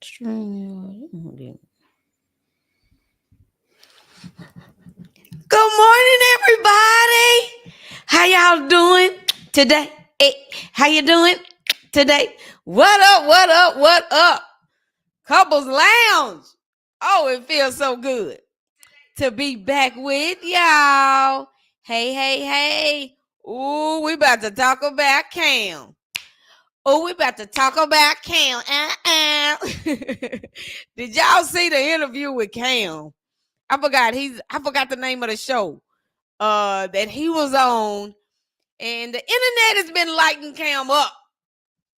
Good morning, everybody. How y'all doing today? Hey, how you doing today? What up? What up? What up? Couples Lounge. Oh, it feels so good to be back with y'all. Hey, hey, hey. Ooh, we about to talk about Cam. Oh, we about to talk about Cam. Did y'all see the interview with Cam? I forgot the name of the show that he was on, and the internet has been lighting Cam up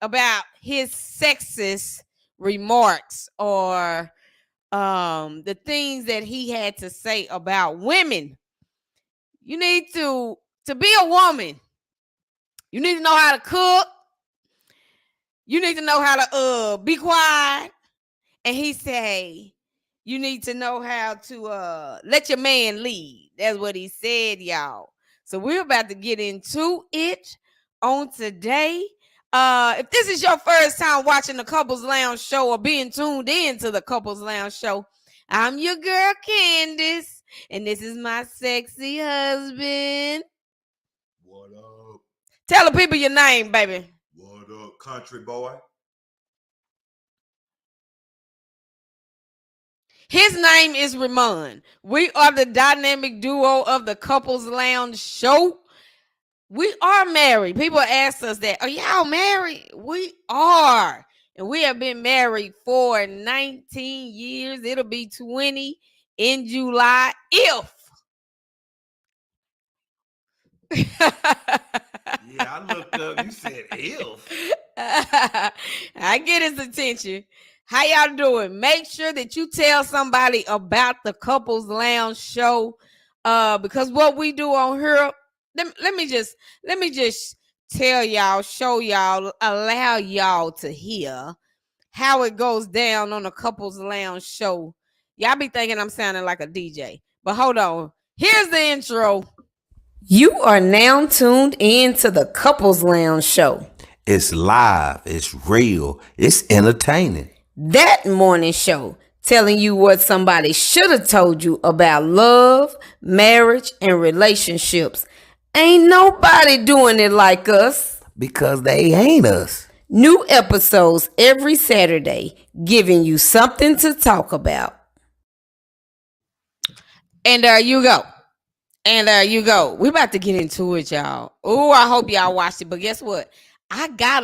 about his sexist remarks or the things that he had to say about women. You need to be a woman. You need to know how to cook. You need to know how to be quiet. And he say, you need to know how to let your man lead. That's what he said, y'all. So we're about to get into it on today. If this is your first time watching the Couples Lounge show or being tuned in to the Couples Lounge show, I'm your girl Candace, and this is my sexy husband. What up? Tell the people your name, baby. What up, country boy? His name is Ramon. We are the dynamic duo of the Couples Lounge show. We are married. People ask us that, are y'all married? We are. And we have been married for 19 years. It'll be 20 in July if. Yeah, I looked up. You said if. I get his attention. How y'all doing? Make sure that you tell somebody about the Couples Lounge show. Because what we do on here, let me just tell y'all, show y'all, allow y'all to hear how it goes down on the Couples Lounge show. Y'all be thinking I'm sounding like a DJ, but hold on. Here's the intro. You are now tuned in to the Couples Lounge show. It's live. It's real. It's entertaining. That morning show telling you what somebody should have told you about love, marriage, and relationships. Ain't nobody doing it like us. Because they ain't us. New episodes every Saturday, giving you something to talk about. And there you go. And there you go. We about to get into it, y'all. Oh, I hope y'all watched it. But guess what? I got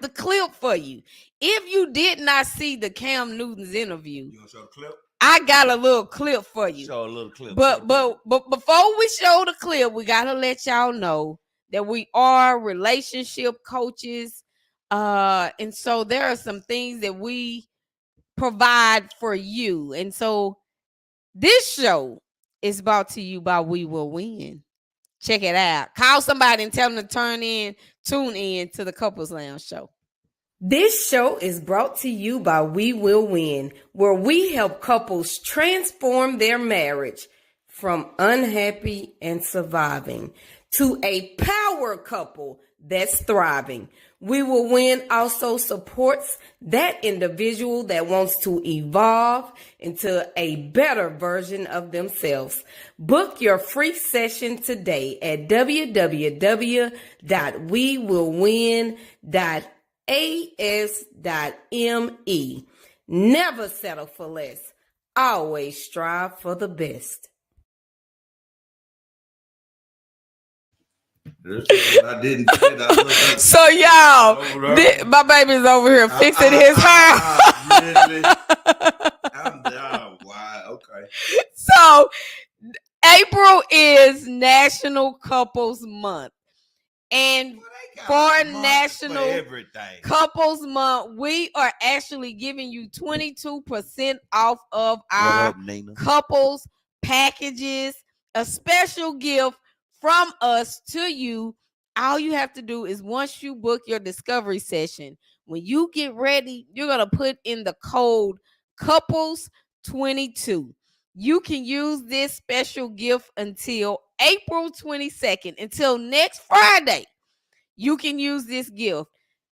the clip for you. If you did not see the Cam Newton's interview, You gonna show the clip? I got a little clip for you. Show a little clip. But before we show the clip, we gotta let y'all know that we are relationship coaches. And so there are some things that we provide for you. And so this show is brought to you by We Will Win. Check it out. Call somebody and tell them to tune in to the Couples Lounge show. This show is brought to you by We Will Win, where we help couples transform their marriage from unhappy and surviving to a power couple that's thriving. We Will Win also supports that individual that wants to evolve into a better version of themselves. Book your free session today at www.wewillwin.as.me. Never settle for less. Always strive for the best. I didn't say that. So y'all, my baby's over here fixing his hair. Really? I'm down. Wow. Okay. So April is National Couples Month. And for National Couples Month, we are actually giving you 22% off of our couples packages, a special gift from us to you. All you have to do is once you book your discovery session, when you get ready, you're going to put in the code couples22. You can use this special gift until April 22nd, until next Friday. You can use this gift.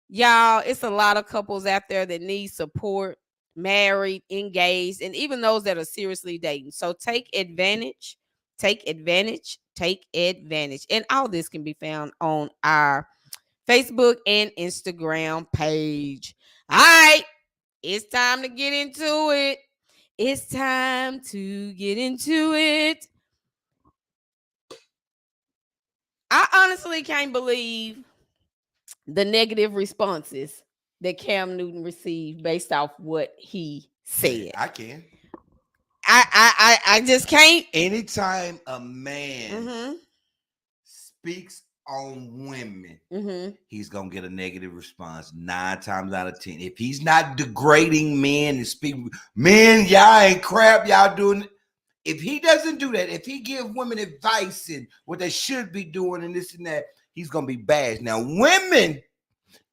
Y'all, it's a lot of couples out there that need support. married, engaged, and even those that are seriously dating. So take advantage, take advantage, take advantage. And all this can be found on our Facebook and Instagram page. All right, it's time to get into it. It's time to get into it. I honestly can't believe the negative responses that Cam Newton received based off what he said. I can. I just can't. Anytime a man speaks on women, he's gonna get a negative response 9 times out of 10. If he's not degrading men and speaking, men, y'all ain't crap, y'all doing. If he doesn't do that, if he give women advice and what they should be doing and this and that, he's gonna be bashed. Now, women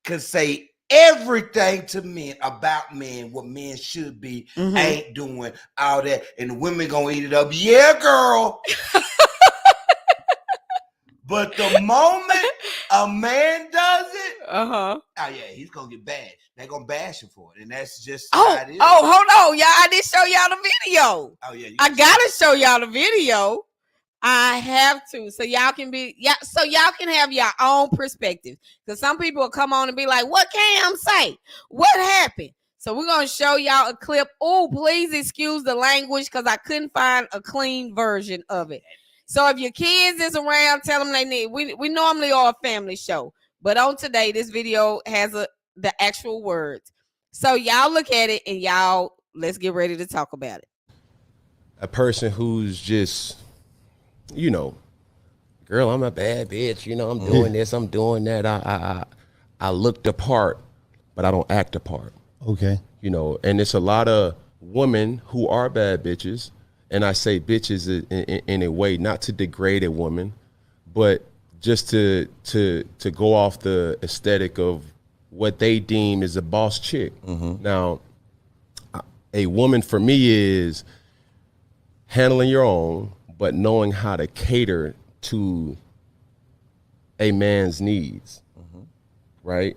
can say everything to men about men, what men should be, ain't doing, all that, and the women gonna eat it up. Yeah, girl. But the moment a man does it, oh yeah, he's gonna get bashed. They're gonna bash him for it, and that's just how it is. Oh, hold on, y'all! I didn't show y'all the video. Oh yeah, I gotta show y'all the video. I have to, so y'all can have your own perspective. Because some people will come on and be like, "What Cam say? What happened?" So we're gonna show y'all a clip. Oh, please excuse the language because I couldn't find a clean version of it. So if your kids is around, tell them they need. We normally are a family show, but on today, this video has the actual words. So y'all look at it and y'all let's get ready to talk about it. A person who's just, you know, girl, I'm a bad bitch. You know, I'm doing this, I'm doing that. I look the part, but I don't act the part. Okay. You know, and it's a lot of women who are bad bitches. And I say bitches in a way, not to degrade a woman, but just to go off the aesthetic of what they deem is a boss chick. Now, a woman for me is handling your own, but knowing how to cater to a man's needs, right?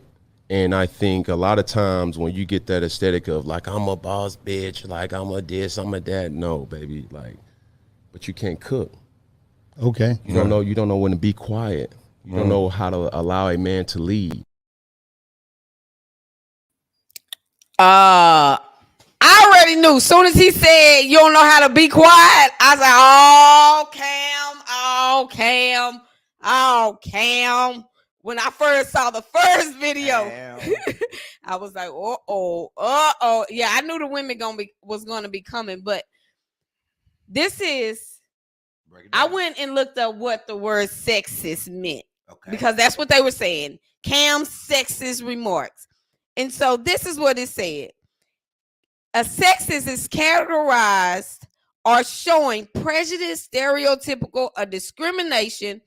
And I think a lot of times when you get that aesthetic of like, I'm a boss bitch, like I'm a this, I'm a that, no, baby, like, but you can't cook. Okay. You don't know when to be quiet. You don't know how to allow a man to lead. I already knew. As soon as he said you don't know how to be quiet, I was like, oh Cam. When I first saw the first video, I was like, oh. Yeah, I knew the women was gonna be coming, but this is. I went and looked up what the word sexist meant because that's what they were saying. Cam's sexist remarks, and so this is what it said. A sexist is categorized or showing prejudice, stereotypical, or discrimination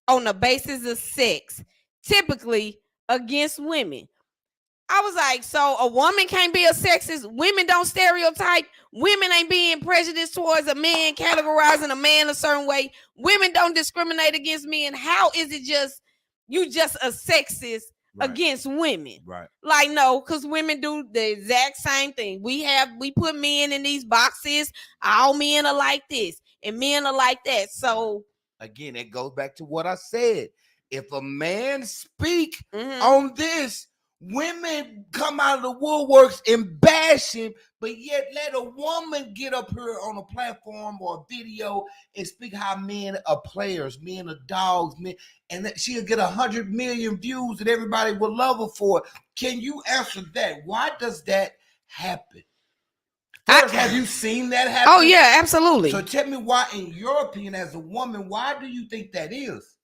on the basis of sex, typically against women. I was like, so a woman can't be a sexist? Women don't stereotype? Women ain't being prejudiced towards a man, categorizing a man a certain way? Women don't discriminate against men? How is it you just a sexist against women? Right. Like, no, because women do the exact same thing. We put men in these boxes. All men are like this, and men are like that. So again, it goes back to what I said. If a man speak on this, women come out of the woodworks and bash him, but yet let a woman get up here on a platform or a video and speak how men are players, men are dogs, men, and that she'll get 100 million views and everybody will love her for it. Can you answer that? Why does that happen? First, have you seen that happen? Oh yeah, absolutely. So tell me why, in your opinion, as a woman, why do you think that is?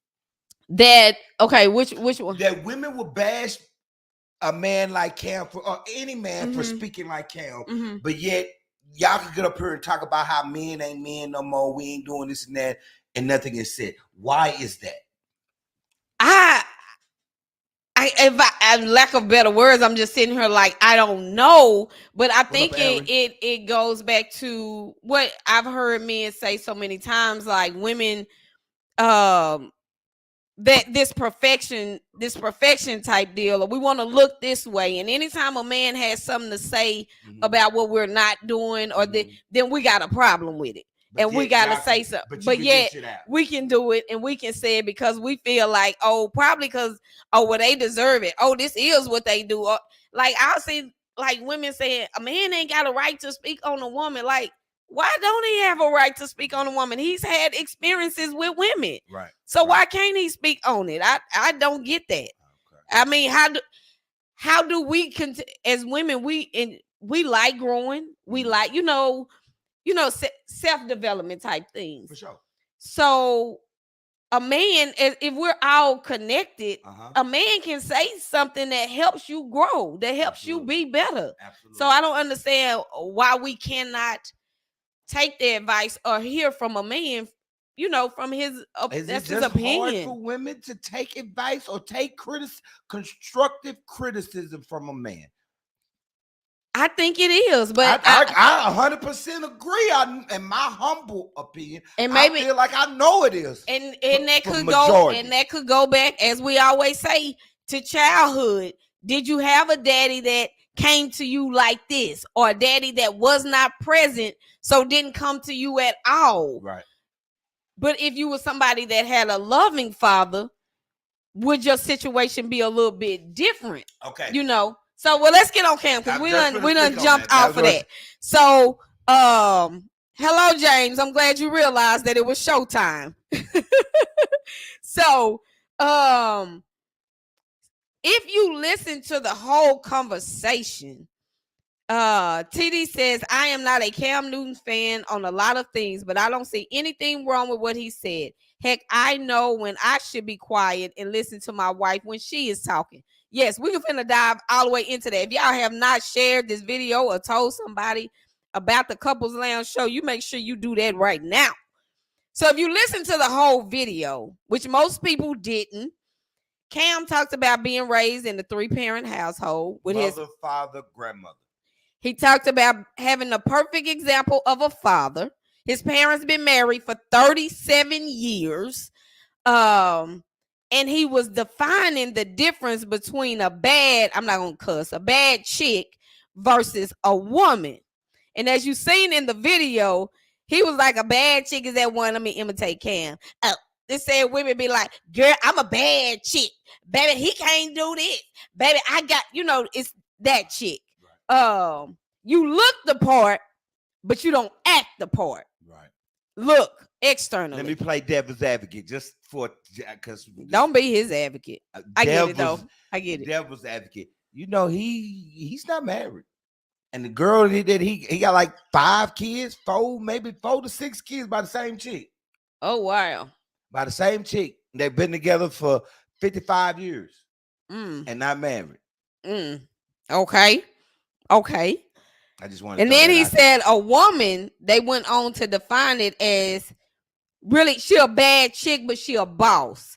That which one? That women will bash a man like Cam or any man for speaking like Cam, but yet y'all can get up here and talk about how men ain't men no more. We ain't doing this and that, and nothing is said. Why is that? If I lack of better words, I'm just sitting here like I don't know, but I think it goes back to what I've heard men say so many times, like women, that this perfection type deal, or we want to look this way. And anytime a man has something to say about what we're not doing, or then we got a problem with it. But and we got to say something. But yet we can do it, and we can say it because we feel like, oh, probably because, oh, well, they deserve it. Oh, this is what they do. Or, like, I'll see like women saying a man ain't got a right to speak on a woman. Like, why don't he have a right to speak on a woman? He's had experiences with women. Right. So why can't he speak on it? I don't get that. Okay. I mean, how do we as women, we like growing. We like, self-development type things. For sure. So a man, if we're all connected, a man can say something that helps you grow, that helps you be better. Absolutely. So I don't understand why we cannot take the advice or hear from a man, from his that's his opinion. Hard for women to take advice or take constructive criticism from a man? I think it is, but I 100% agree. In my humble opinion, and maybe I feel like I know it is, and that could go back, as we always say, to childhood. Did you have a daddy that came to you like this, or a daddy that was not present, so didn't come to you at all? Right. But if you were somebody that had a loving father, would your situation be a little bit different? Okay. So let's get on Cam, because we done jumped off of that. So hello, James. I'm glad you realized that it was showtime. So if you listen to the whole conversation, TD says, I am not a Cam Newton fan on a lot of things, but I don't see anything wrong with what he said. Heck, I know when I should be quiet and listen to my wife when she is talking. Yes, we're finna dive all the way into that. If y'all have not shared this video or told somebody about the Couples Lounge show, you make sure you do that right now. So if you listen to the whole video, which most people didn't, Cam talked about being raised in a 3-parent household with his father, grandmother. He talked about having the perfect example of a father. His parents been married for 37 years. And he was defining the difference between a bad chick versus a woman. And as you seen in the video, he was like, a bad chick is that one. Let me imitate Cam. They said women be like, girl, I'm a bad chick. Baby, he can't do this. Baby, I got, it's that chick. Right. You look the part, but you don't act the part. Right. Look externally. Let me play devil's advocate because don't be his advocate. I get it though. I get it. Devil's advocate. He's not married. And the girl that he got like 5 kids, 4 to 6 kids by the same chick. Oh wow. By the same chick. They've been together for 55 years and not married. Okay. I just wanted. And then he said a woman, they went on to define it as really she a bad chick, but she a boss.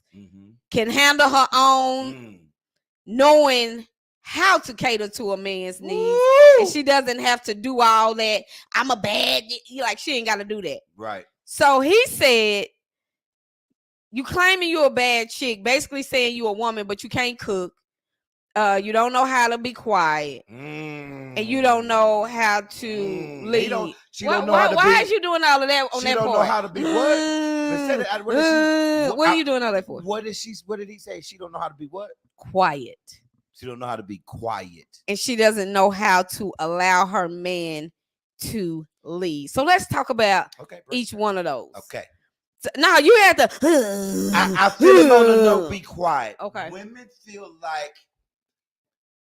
Can handle her own, knowing how to cater to a man's needs. And she doesn't have to do all that. I'm a bad, she ain't got to do that. Right. So he said, you claiming you a bad chick, basically saying you a woman, but you can't cook. You don't know how to be quiet, and you don't know how to lead. Why is you doing all of that on that part? She don't know how to be what? What are you doing all that for? What did he say? She don't know how to be what? Quiet. She don't know how to be quiet, and she doesn't know how to allow her man to lead. So let's talk about each one of those. Okay. So, now you have to. I feel him on the note. Be quiet. Okay. Women feel like.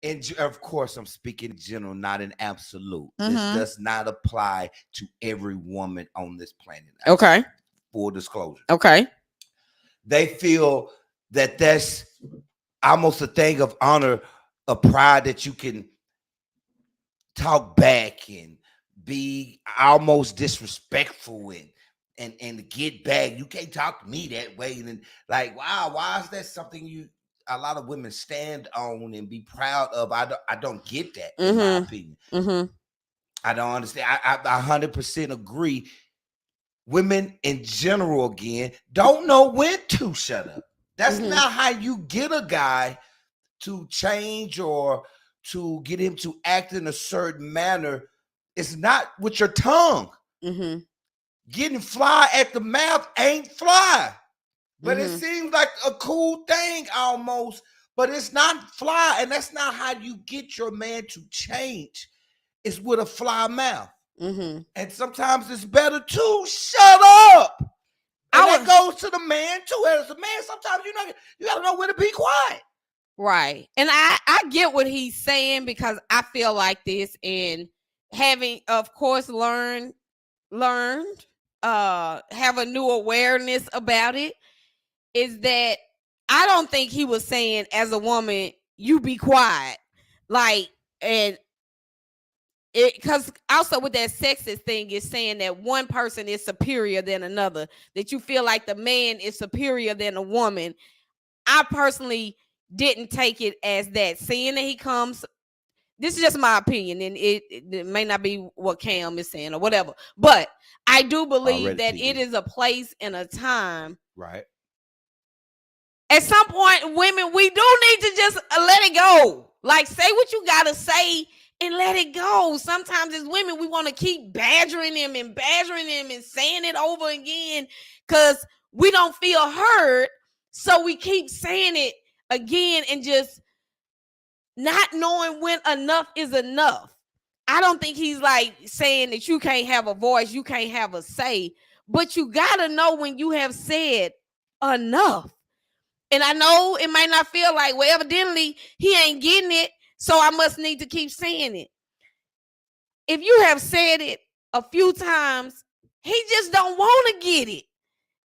And of course, I'm speaking in general, not in absolute. This does not apply to every woman on this planet. Okay. Full disclosure. Okay. They feel that that's almost a thing of honor, a pride that you can talk back and be almost disrespectful and get back. You can't talk to me that way. And like, wow, why is that something a lot of women stand on and be proud of? I don't get that, in my opinion. I don't understand. I 100% agree. Women in general, again, don't know when to shut up. That's not how you get a guy to change or to get him to act in a certain manner. It's not with your tongue. Getting fly at the mouth ain't fly. But it seems like a cool thing almost, but it's not fly. And that's not how you get your man to change. It's with a fly mouth. And sometimes it's better to shut up. And that goes to the man too. As a man, sometimes you gotta know when to be quiet. Right. And I get what he's saying, because I feel like this, and having, of course, learned, have a new awareness about it, is that I don't think he was saying, as a woman, you be quiet. Like, and it, because also with that sexist thing, is saying that one person is superior than another, that you feel like the man is superior than a woman. I personally didn't take it as that. Seeing that he comes, this is just my opinion, and it may not be what Cam is saying or whatever, but I do believe that it is a place and a time. Right. At some point, women, we do need to just let it go. Like, say what you gotta say and let it go. Sometimes as women, we want to keep badgering him and saying it over again because we don't feel heard. So we keep saying it again and just not knowing when enough is enough. I don't think he's like saying that you can't have a voice, you can't have a say, but you gotta know when you have said enough. And I know it might not feel like, well, evidently he ain't getting it, so I must need to keep saying it. If you have said it a few times, he just don't want to get it.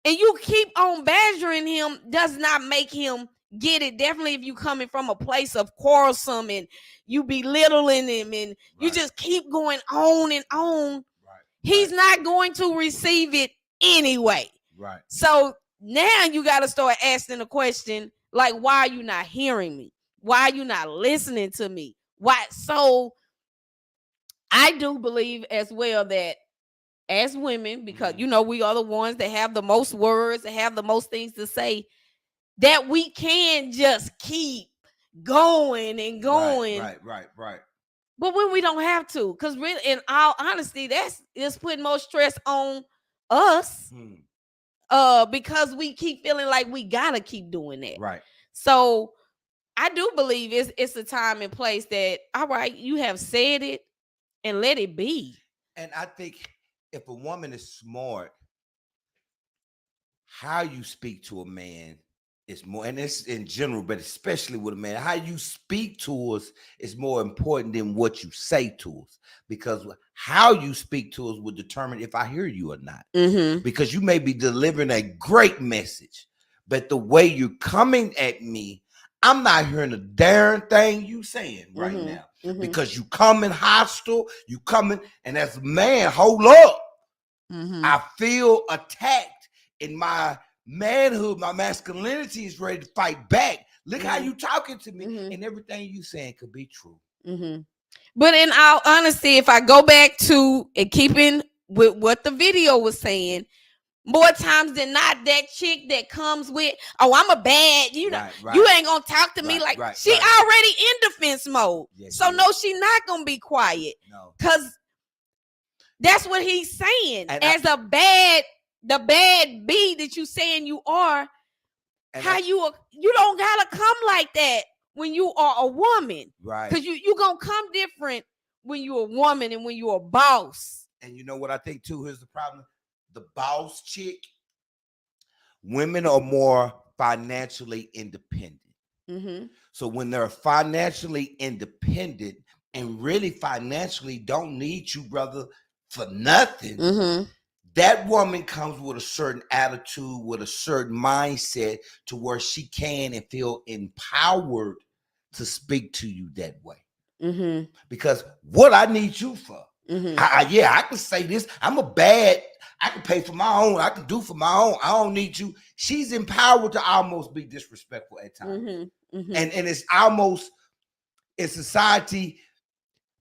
And you keep on badgering him does not make him get it. Definitely if you coming from a place of quarrelsome and you belittling him and you just keep going on and on, he's not going to receive it anyway. Right. So now you got to start asking the question, like, why are you not hearing me? Why are you not listening to me? Why? So I do believe as well that as women, because you know we are the ones that have the most words, that have the most things to say, that we can just keep going and going. Right. But when we don't have to, because really, in all honesty, that's putting more stress on us. Because we keep feeling like we gotta keep doing that. Right. So I do believe it's a time and place that, all right, you have said it and let it be. And I think if a woman is smart, how you speak to a man is more, and it's in general, but especially with a man, how you speak to us is more important than what you say to us, because how you speak to us will determine if I hear you or not. Because you may be delivering a great message, but the way you're coming at me, I'm not hearing a darn thing you saying right now, because you coming hostile, you coming, and as a man, hold up. I feel attacked in my manhood, my masculinity is ready to fight back. Look how you talking to me, and everything you saying could be true. But in all honesty, if I go back to and keeping with what the video was saying, more times than not, that chick that comes with, oh, I'm a bad, you know, you ain't gonna talk to me like she already in defense mode. So no, she not gonna be quiet. No, because that's what he's saying. And as the bad B that you saying you are, how you don't gotta come like that when you are a woman, right? Because you gonna come different when you're a woman and when you're a boss. And you know what I think too? Here's the problem: the boss chick, women are more financially independent. So when they're financially independent and really financially don't need you, brother, for nothing, that woman comes with a certain attitude, with a certain mindset to where she can and feel empowered to speak to you that way. Because what I need you for, I can say this, I can pay for my own, I can do for my own, I don't need you. She's empowered to almost be disrespectful at times. And it's almost in society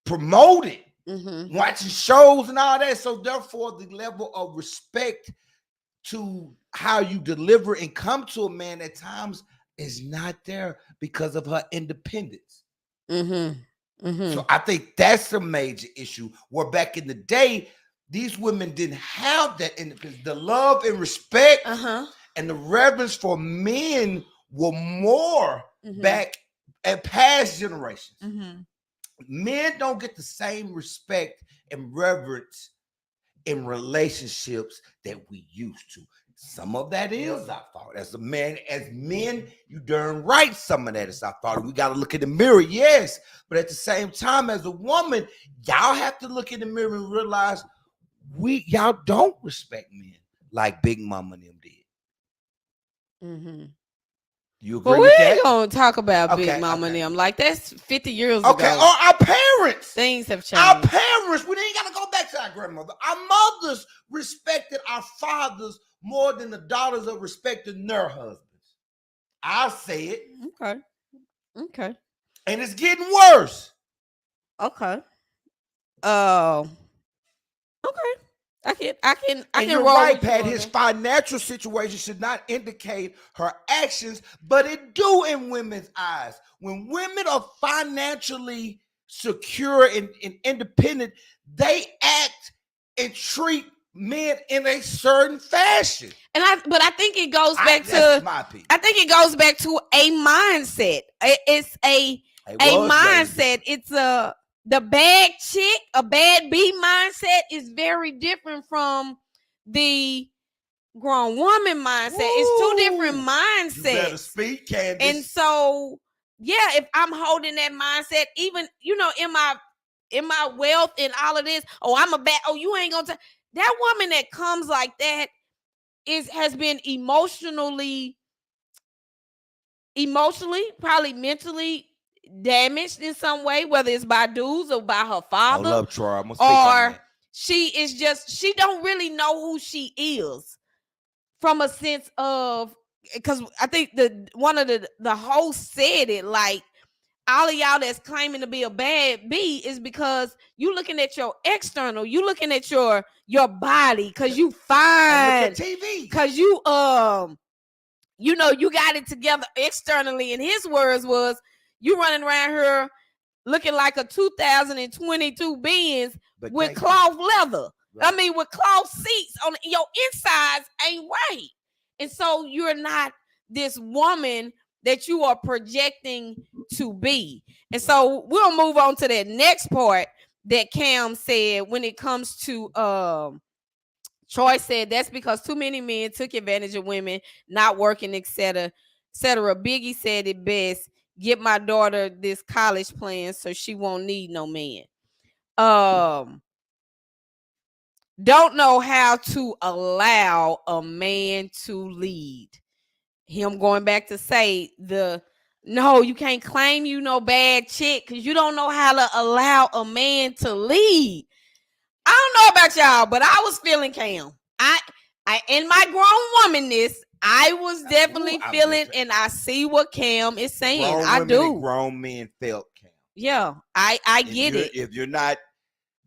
promoted, watching shows and all that. So therefore, the level of respect to how you deliver and come to a man at times is not there because of her independence. So I think that's a major issue. Where back in the day, these women didn't have that independence. The love and respect and the reverence for men were more back at past generations. Men don't get the same respect and reverence in relationships that we used to. Some of that is our fault. As men, you darn right some of that is our fault. We got to look in the mirror, yes. But at the same time, as a woman, y'all have to look in the mirror and realize y'all don't respect men like Big Mama and them did. You agree with that? We ain't gonna talk about Big Mama and them. Like, that's 50 years ago. Okay, or our parents. Things have changed. Our parents, we ain't gotta go back to our grandmother. Our mothers respected our fathers more than the daughters are respecting their husbands. I'll say it. Okay. And it's getting worse. Okay. I can you're roll right, with Pat. you. His financial situation should not indicate her actions, but it do in women's eyes. When women are financially secure and independent, they act and treat men in a certain fashion. But I think it goes back I think it goes back to a mindset. It's a mindset. It's the bad chick, a bad B mindset is very different from the grown woman mindset. It's two different mindsets. You better speak, Candace. And so, yeah, if I'm holding that mindset, even in my wealth and all of this, I'm a bad. You ain't gonna. That woman that comes like that has been emotionally, probably mentally damaged in some way, whether it's by dudes or by her father. I love Troy. I'm gonna speak on that. She don't really know who she is from a sense of, because I think one of the hosts said it, like, all of y'all that's claiming to be a bad B is because you looking at your external, you looking at your body, because you fine, because you you got it together externally. And his words was, you running around here looking like a 2022 Benz with cloth leather. Right. I mean, with cloth seats on your insides ain't right. And so you're not this woman that you are projecting to be. And so we'll move on to that next part that Cam said when it comes to Troy said that's because too many men took advantage of women not working, etc. Biggie said it best: get my daughter this college plan so she won't need no man. Don't know how to allow a man to lead. Him going back to say no, you can't claim you no bad chick because you don't know how to allow a man to lead. I don't know about y'all, but I was feeling Cam. I in my grown womanness, I was definitely feeling, and I see what Cam is saying. I do. Grown men felt Cam. Yeah, I get it. If you're not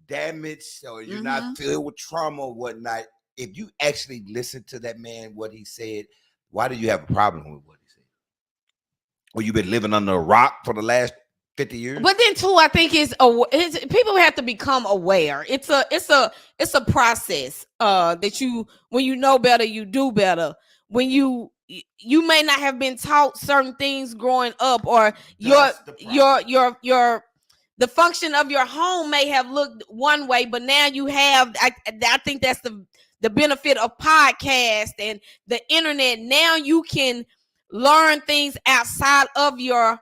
damaged or you're not filled with trauma or whatnot, if you actually listen to that man, what he said, why do you have a problem with what he said? Or you've been living under a rock for the last 50 years? But then too, I think people have to become aware. It's a process that when you know better, you do better. When you may not have been taught certain things growing up, or the function of your home may have looked one way, but now you have. I think that's the benefit of podcast and the internet. Now you can learn things outside of your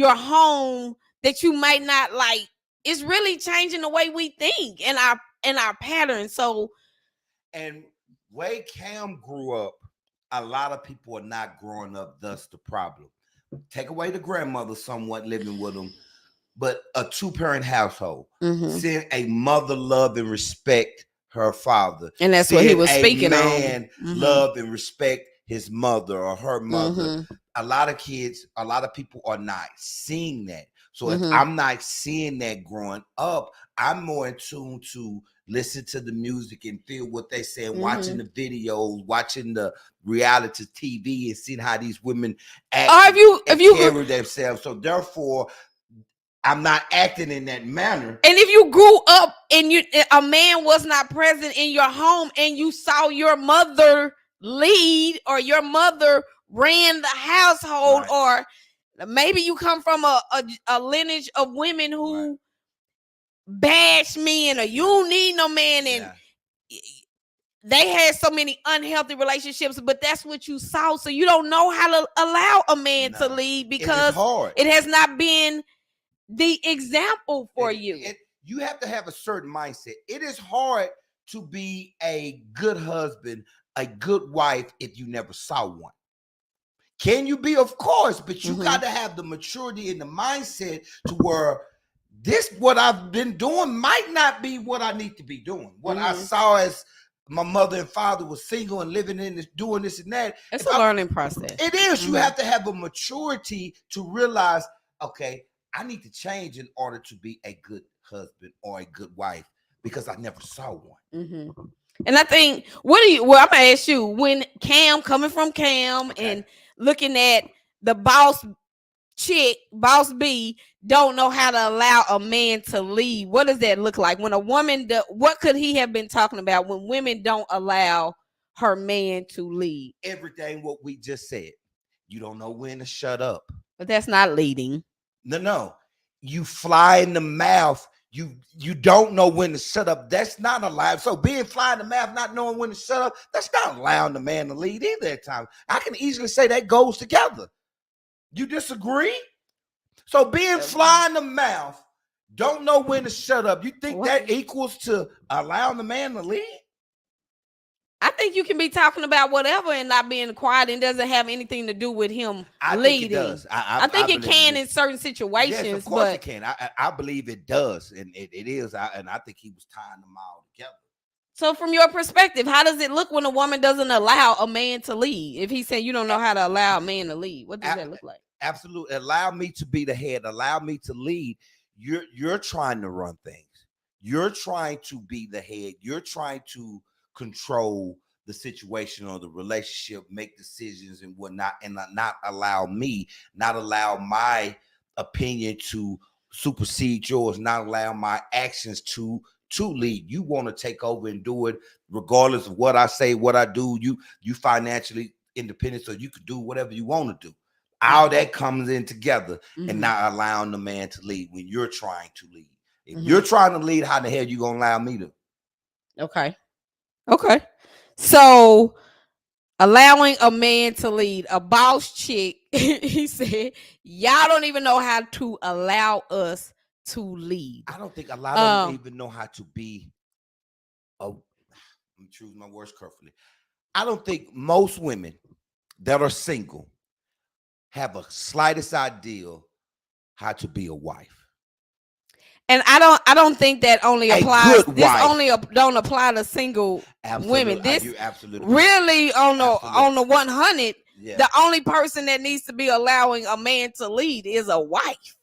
home that you might not like. It's really changing the way we think and our patterns. So, and way Cam grew up, a lot of people are not growing up. Thus the problem. Take away the grandmother somewhat living with them, but a 2-parent household, seeing a mother love and respect her father, and that's what he was speaking on. Love and respect his mother or her mother. A lot of people are not seeing that. So if I'm not seeing that growing up, I'm more in tune to listen to the music and feel what they say, watching the videos, watching the reality TV, and seeing how these women act and carry themselves. So therefore, I'm not acting in that manner. And if you grew up and a man was not present in your home, and you saw your mother lead, or your mother ran the household, or maybe you come from a lineage of women who bash men, or you don't need no man, and they had so many unhealthy relationships, but that's what you saw. So you don't know how to allow a man to lead, because it has not been the example for you. You have to have a certain mindset. It is hard to be a good husband, a good wife, if you never saw one. Can you be? Of course, but you got to have the maturity and the mindset to where this, what I've been doing, might not be what I need to be doing. What I saw as my mother and father was single and living in this, doing this and that. It's a learning process. It is. You have to have a maturity to realize, okay, I need to change in order to be a good husband or a good wife, because I never saw one. And I think, I'm gonna ask you, when coming from Cam and looking at the boss chick, boss B, don't know how to allow a man to lead, what does that look like? When a woman, what could he have been talking about when women don't allow her man to lead? Everything what we just said. You don't know when to shut up. But that's not leading. No. You fly in the mouth. You don't know when to shut up. That's not allowed. So being fly in the mouth, not knowing when to shut up, that's not allowing the man to lead either at times. I can easily say that goes together. You disagree? So being fly in the mouth, don't know when to shut up. You think that equals to allowing the man to lead? I think you can be talking about whatever and not being quiet, and doesn't have anything to do with him leading. Think it does. I think it can in certain situations. Yes, of course it can. I believe it does, and it is. And I think he was tying them all together. So from your perspective, how does it look when a woman doesn't allow a man to lead? If he said you don't know how to allow a man to lead, what does that look like? Absolutely. Allow me to be the head. Allow me to lead. You're trying to run things. You're trying to be the head. You're trying to control the situation or the relationship, make decisions and whatnot, and not allow my opinion to supersede yours, not allow my actions to lead. You want to take over and do it regardless of what I say, what I do. You financially independent, so you could do whatever you want to do. All that comes in together, and not allowing the man to lead when you're trying to lead. If you're trying to lead, how the hell you gonna allow me to? Okay. So allowing a man to lead, a boss chick, he said, y'all don't even know how to allow us to lead. I don't think a lot of them even know how to be. I'm choosing my words carefully. I don't think most women that are single have a slightest idea how to be a wife. And I don't think that only applies. Don't apply to single women. This really on the 100. Yeah. The only person that needs to be allowing a man to lead is a wife,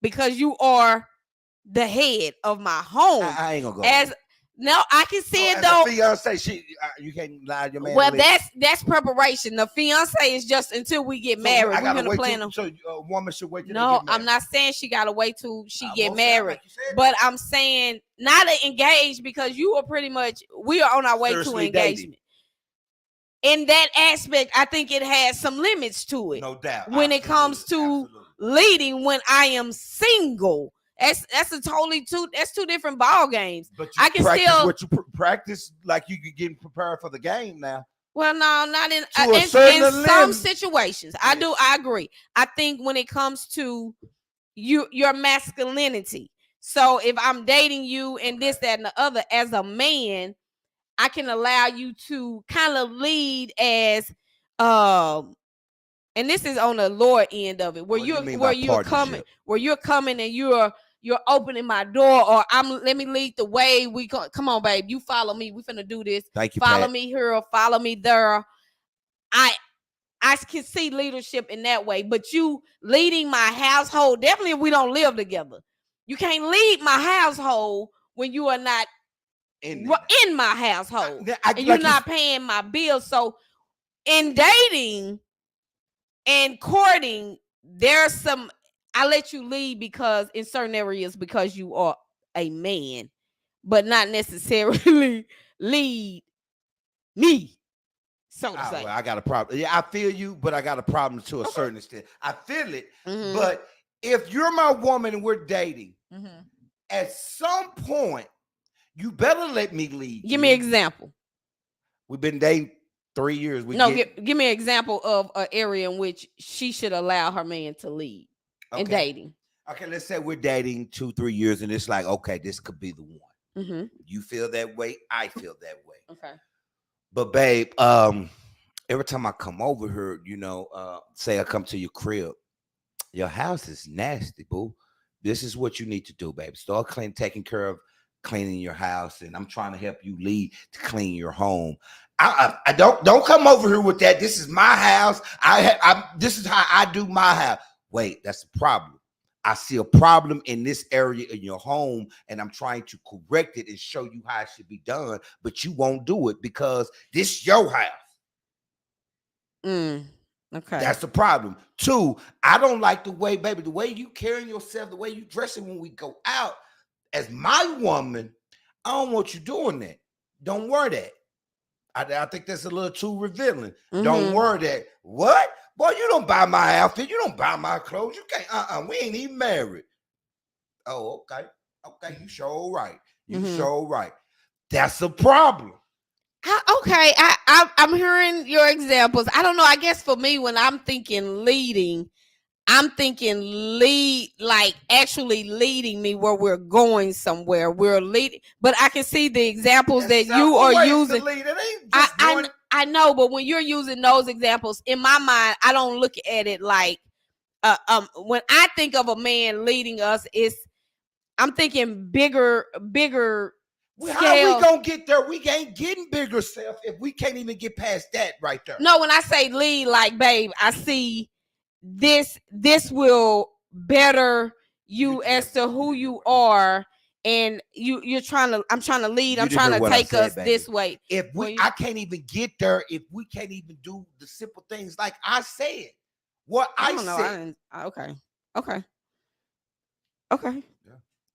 because you are the head of my home. I ain't gonna go. No, I can see it though. Fiance, you can't allow your man. Well, that's preparation. The fiance is just until we get married. We're gonna plan them. So a woman should wait. No, I'm not saying she gotta wait till she get married, but I'm saying not engaged, because you are pretty much, we are on our way to engagement. In that aspect, I think it has some limits to it. No doubt. When it comes to leading, when I am single. That's two different ball games. But I can still what you practice, like you getting prepared for the game now. Well, no, not in some situations. Yes. I agree. I think when it comes to your masculinity. So if I'm dating you and this, that, and the other, as a man, I can allow you to kind of lead as and this is on the lower end of it, where you're coming and you're opening my door, or let me lead the way. Come on, babe, you follow me. We finna do this. Thank you. Follow me here or follow me there. I I can see leadership in that way. But you leading my household, definitely if we don't live together. You can't lead my household when you are not in my household. And you're not paying my bills. So in dating and courting, there's some, I let you lead because in certain areas because you are a man, but not necessarily lead me. So to say. Well, I got a problem. Yeah, I feel you, but I got a problem to a certain extent. I feel it, but if you're my woman and we're dating, at some point, you better let me lead. Give me an example. We've been dating 3 years. Give me an example of an area in which she should allow her man to lead in dating. Okay, let's say we're dating 2-3 years, and it's like, okay, this could be the one. You feel that way, I feel that way. Okay. But babe, every time I come over here, say I come to your crib, your house is nasty, boo. This is what you need to do, babe. Start taking care of cleaning your house, and I'm trying to help you lead to clean your home. I don't come over here with that. This is my house. This is how I do my house. Wait, that's the problem. I see a problem in this area in your home, and I'm trying to correct it and show you how it should be done, but you won't do it because this is your house. Okay. That's the problem. 2, I don't like the way you carrying yourself, the way you dressing when we go out. As my woman, I don't want you doing that. Don't wear that. I think that's a little too revealing. Don't wear that. What? Boy, you don't buy my outfit. You don't buy my clothes. You can't. We ain't even married. Oh, okay. Okay, you sure right. You sure right. That's a problem. Okay, I'm hearing your examples. I don't know. I guess for me, when I'm thinking leading, I'm thinking lead, like actually leading me where we're going somewhere. We're leading, but I can see the examples that you are using. I know, but when you're using those examples, in my mind, I don't look at it like when I think of a man leading us, I'm thinking bigger. How we gonna get there? We ain't getting bigger self if we can't even get past that right there. No, when I say lead, like, babe, I see this will better you as to who you are, and I'm trying to lead. I'm trying to take us this way. I can't even get there if we can't even do the simple things like I said. What I said. Okay.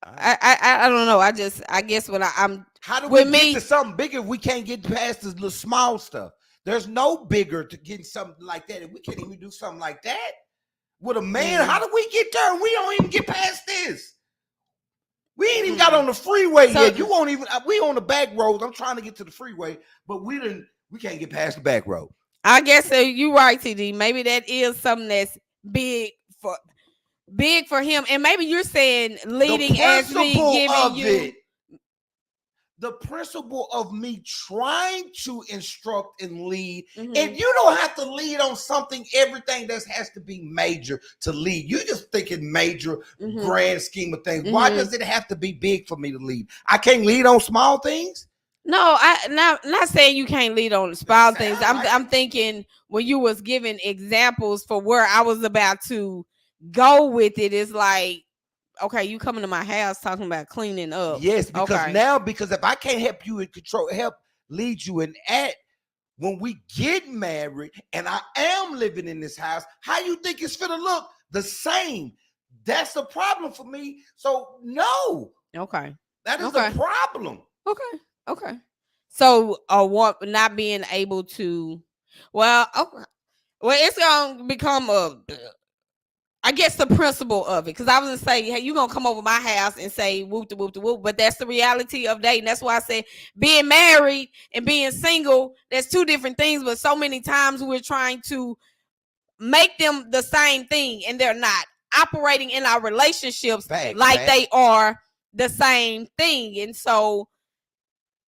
I don't know. I guess when I'm how do we get to something bigger if we can't get past this little small stuff? There's no bigger to getting something like that. If we can't even do something like that with a man, how do we get there? We don't even get past this. We ain't even got on the freeway yet. You won't even. We on the back roads. I'm trying to get to the freeway, but we can't get past the back road. I guess you're right, TD. Maybe that is something that's big for him, and maybe you're saying leading as me giving you the principle of me trying to instruct and lead. And you don't have to lead on something, everything that has to be major to lead. You just thinking major, grand scheme of things. Why does it have to be big for me to lead? I can't lead on small things. No, I'm not saying you can't lead on small things. I'm thinking when you was giving examples for where I was about to go with it, is like, okay, you coming to my house talking about cleaning up. Yes, because if I can't help you in control, help lead you in act, when we get married and I am living in this house, how you think it's gonna look? The same. That's the problem for me. So no. Okay. That is the problem. Okay. So not being able to, it's gonna become I guess the principle of it, because I was gonna say, hey, you gonna come over my house and say whoop de whoop de whoop, but that's the reality of dating. That's why I said being married and being single, there's two different things. But so many times we're trying to make them the same thing, and they're not. Operating in our relationships they are the same thing, and so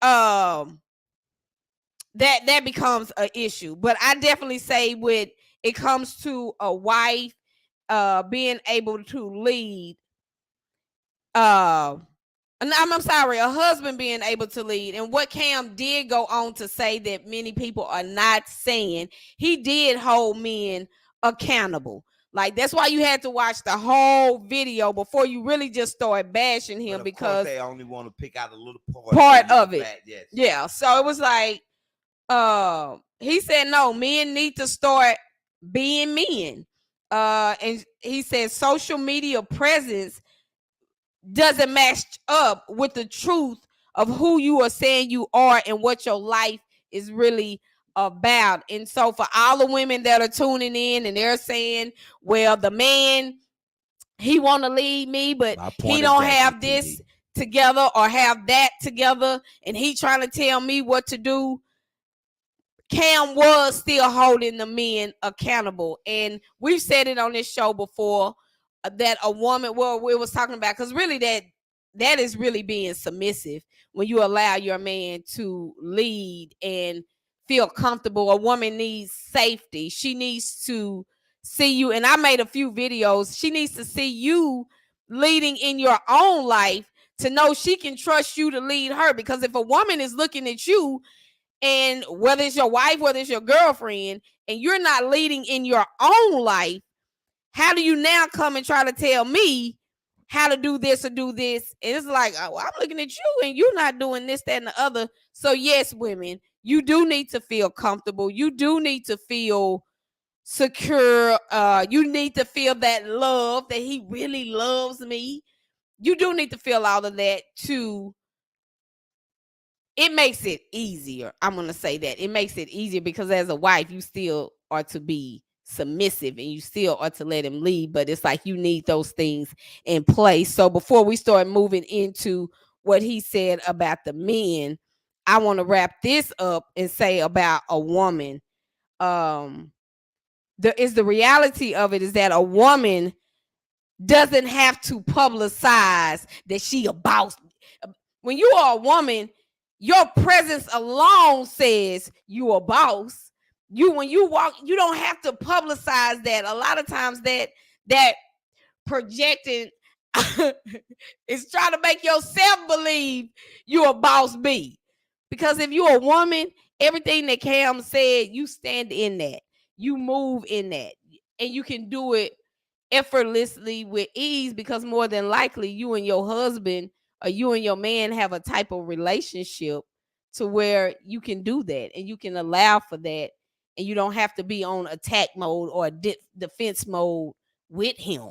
that becomes an issue. But I definitely say when it comes to a wife being able to lead, I'm sorry, a husband being able to lead. And what Cam did go on to say that many people are not saying, he did hold men accountable. Like, that's why you had to watch the whole video before you really just start bashing him, because they only want to pick out a little part of it. Yes. Yeah. So it was like, he said, no, men need to start being men. And he said social media presence doesn't match up with the truth of who you are saying you are and what your life is really about. And so for all the women that are tuning in and they're saying, well, the man, he want to lead me, but he don't have this together or have that together, and he trying to tell me what to do. Cam was still holding the men accountable. And we've said it on this show before, that a woman, well, we was talking about, because really that is really being submissive when you allow your man to lead and feel comfortable. A woman needs safety. She needs to see you. And I made a few videos. She needs to see you leading in your own life to know she can trust you to lead her. Because if a woman is looking at you, and whether it's your wife, whether it's your girlfriend, and you're not leading in your own life, how do you now come and try to tell me how to do this or do this? And it's like, oh, I'm looking at you and you're not doing this, that, and the other. So yes, women, you do need to feel comfortable. You do need to feel secure. You need to feel that love, that he really loves me. You do need to feel all of that too. It makes it easier. I'm going to say that. It makes it easier because as a wife, you still are to be submissive and you still are to let him lead. But it's like you need those things in place. So before we start moving into what he said about the men, I want to wrap this up and say about a woman. The reality of it is that a woman doesn't have to publicize that she a boss. When you are a woman, your presence alone says you a boss. When you walk, you don't have to publicize that. A lot of times that projecting is trying to make yourself believe you a boss B. Because if you're a woman, everything that Cam said, you stand in that. You move in that. And you can do it effortlessly with ease, because more than likely you and your husband or you and your man have a type of relationship to where you can do that and you can allow for that, and you don't have to be on attack mode or defense mode with him.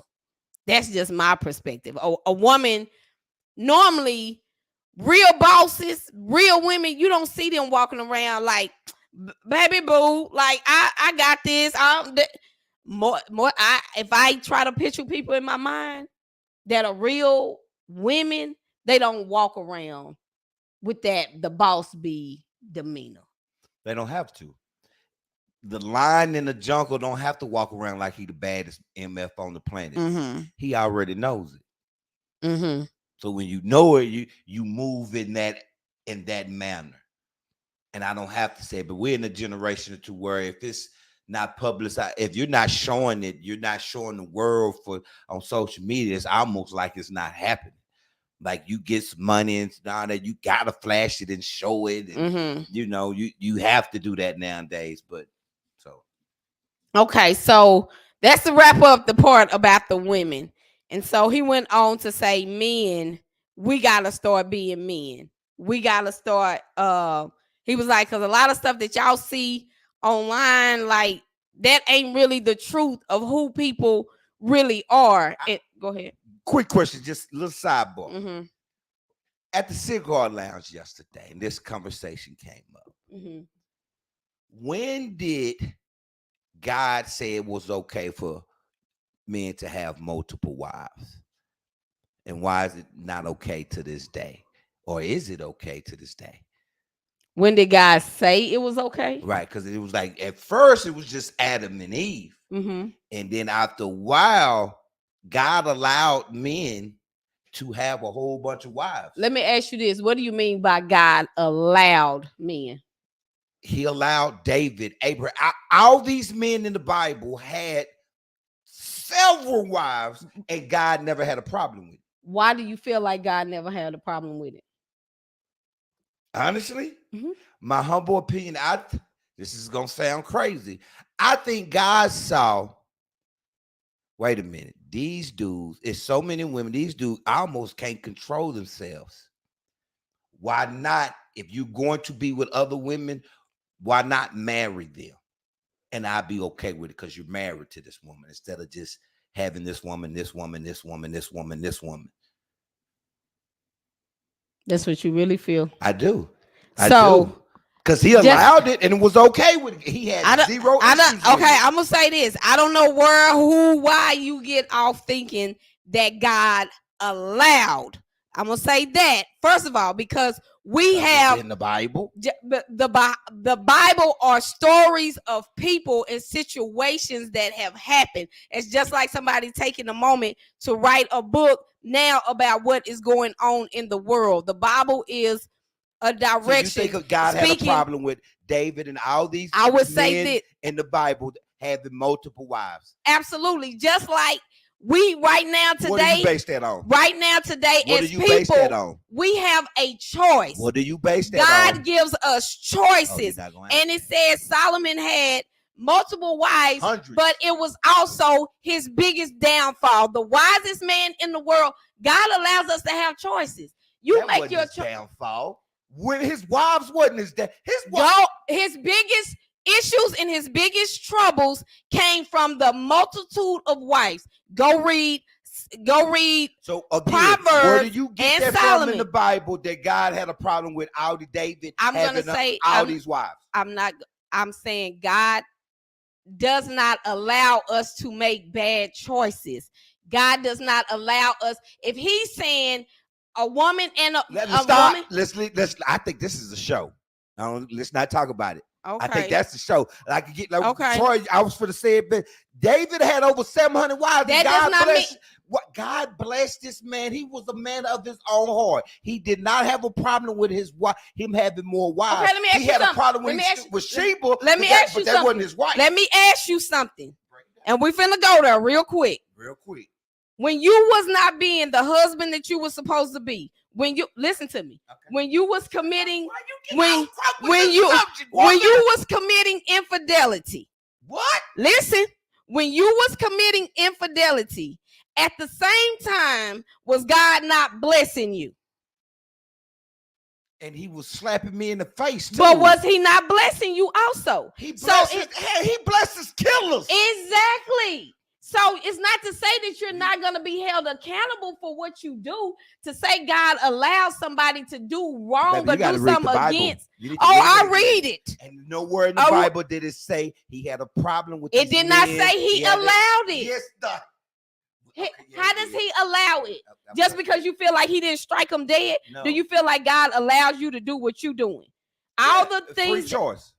That's just my perspective. A woman, normally, real bosses, real women, you don't see them walking around like, baby boo, like I got this. If I try to picture people in my mind that are real women, they don't walk around with the boss B demeanor. They don't have to. The lion in the jungle don't have to walk around like he the baddest MF on the planet. Mm-hmm. He already knows it. Mm-hmm. So when you know it, you move in that manner. And I don't have to say it, but we're in a generation to where if it's not publicized, if you're not showing it, you're not showing the world on social media, it's almost like it's not happening. Like you get some money and now that you gotta flash it and show it, and mm-hmm. you have to do that nowadays. But so okay, so that's to wrap up the part about the women. And so he went on to say, men, we gotta start being men. We gotta start. He was like, because a lot of stuff that y'all see online, like that ain't really the truth of who people really are. Go ahead. Quick question, just a little sidebar. Mm-hmm. At the cigar lounge yesterday, and this conversation came up. Mm-hmm. When did God say it was okay for men to have multiple wives? And why is it not okay to this day? Or is it okay to this day? When did God say it was okay? Right, because it was like, at first it was just Adam and Eve. Mm-hmm. And then after a while, God allowed men to have a whole bunch of wives. Let me ask you this. What do you mean by God allowed men? He allowed David, Abraham, all these men in the Bible had several wives, and God never had a problem with it. Why do you feel like God never had a problem with it? Honestly, my humble opinion, this is going to sound crazy. I think God saw, wait a minute, these dudes, it's so many women, these dudes almost can't control themselves. Why not, if you're going to be with other women, why not marry them? And I'll be okay with it because you're married to this woman instead of just having this woman, this woman, this woman, this woman, this woman. That's what you really feel? I do. I do. Because he allowed it and it was okay with it. He had zero issues with it. I'm going to say this. I don't know why you get off thinking that God allowed. I'm going to say that, first of all, because we have in the Bible. The Bible are stories of people and situations that have happened. It's just like somebody taking a moment to write a book now about what is going on in the world. The Bible is a direction. So you think God had a problem with David and all these I would say that in the Bible having multiple wives? Absolutely. Just like we right now today. What do you base that on? Right now today, what as do you people, base that on? We have a choice. What do you base that on? God gives us choices. And it says Solomon had multiple wives, but it was also his biggest downfall. The wisest man in the world. God allows us to have choices. You make your downfall. When his wives wasn't his dad. His biggest issues and his biggest troubles came from the multitude of wives. Go read. So again, Proverbs, where do you get that Solomon from in the Bible that God had a problem with David having these wives? I'm saying God does not allow us to make bad choices. God does not allow us. If he's saying a woman and a woman. Let's. I think this is a show. Let's not talk about it. Okay. I think that's the show. I could get Troy. I was for to say it, but David had over 700 wives. That does not mean. God blessed this man. He was a man of his own heart. He did not have a problem with his wife. Him having more wives. Okay, let me ask he you had something. a problem with Sheba. Let me ask you something. That wasn't his wife. Let me ask you something. And we finna go there real quick. When you was not being the husband that you were supposed to be, when you listen to me, when you was committing, when you was committing infidelity. What? Listen, when you was committing infidelity, at the same time, was God not blessing you? And he was slapping me in the face too. But was he not blessing you also? He blesses killers. Exactly. So it's not to say that you're not going to be held accountable for what you do. To say God allows somebody to do wrong or do something against. I read it. And nowhere in the Bible did it say he had a problem with it. Did not say he allowed it. Yes, how does he allow it? Just because you feel like he didn't strike him dead? No. Do you feel like God allows you to do what you're doing? All the things. Free choice.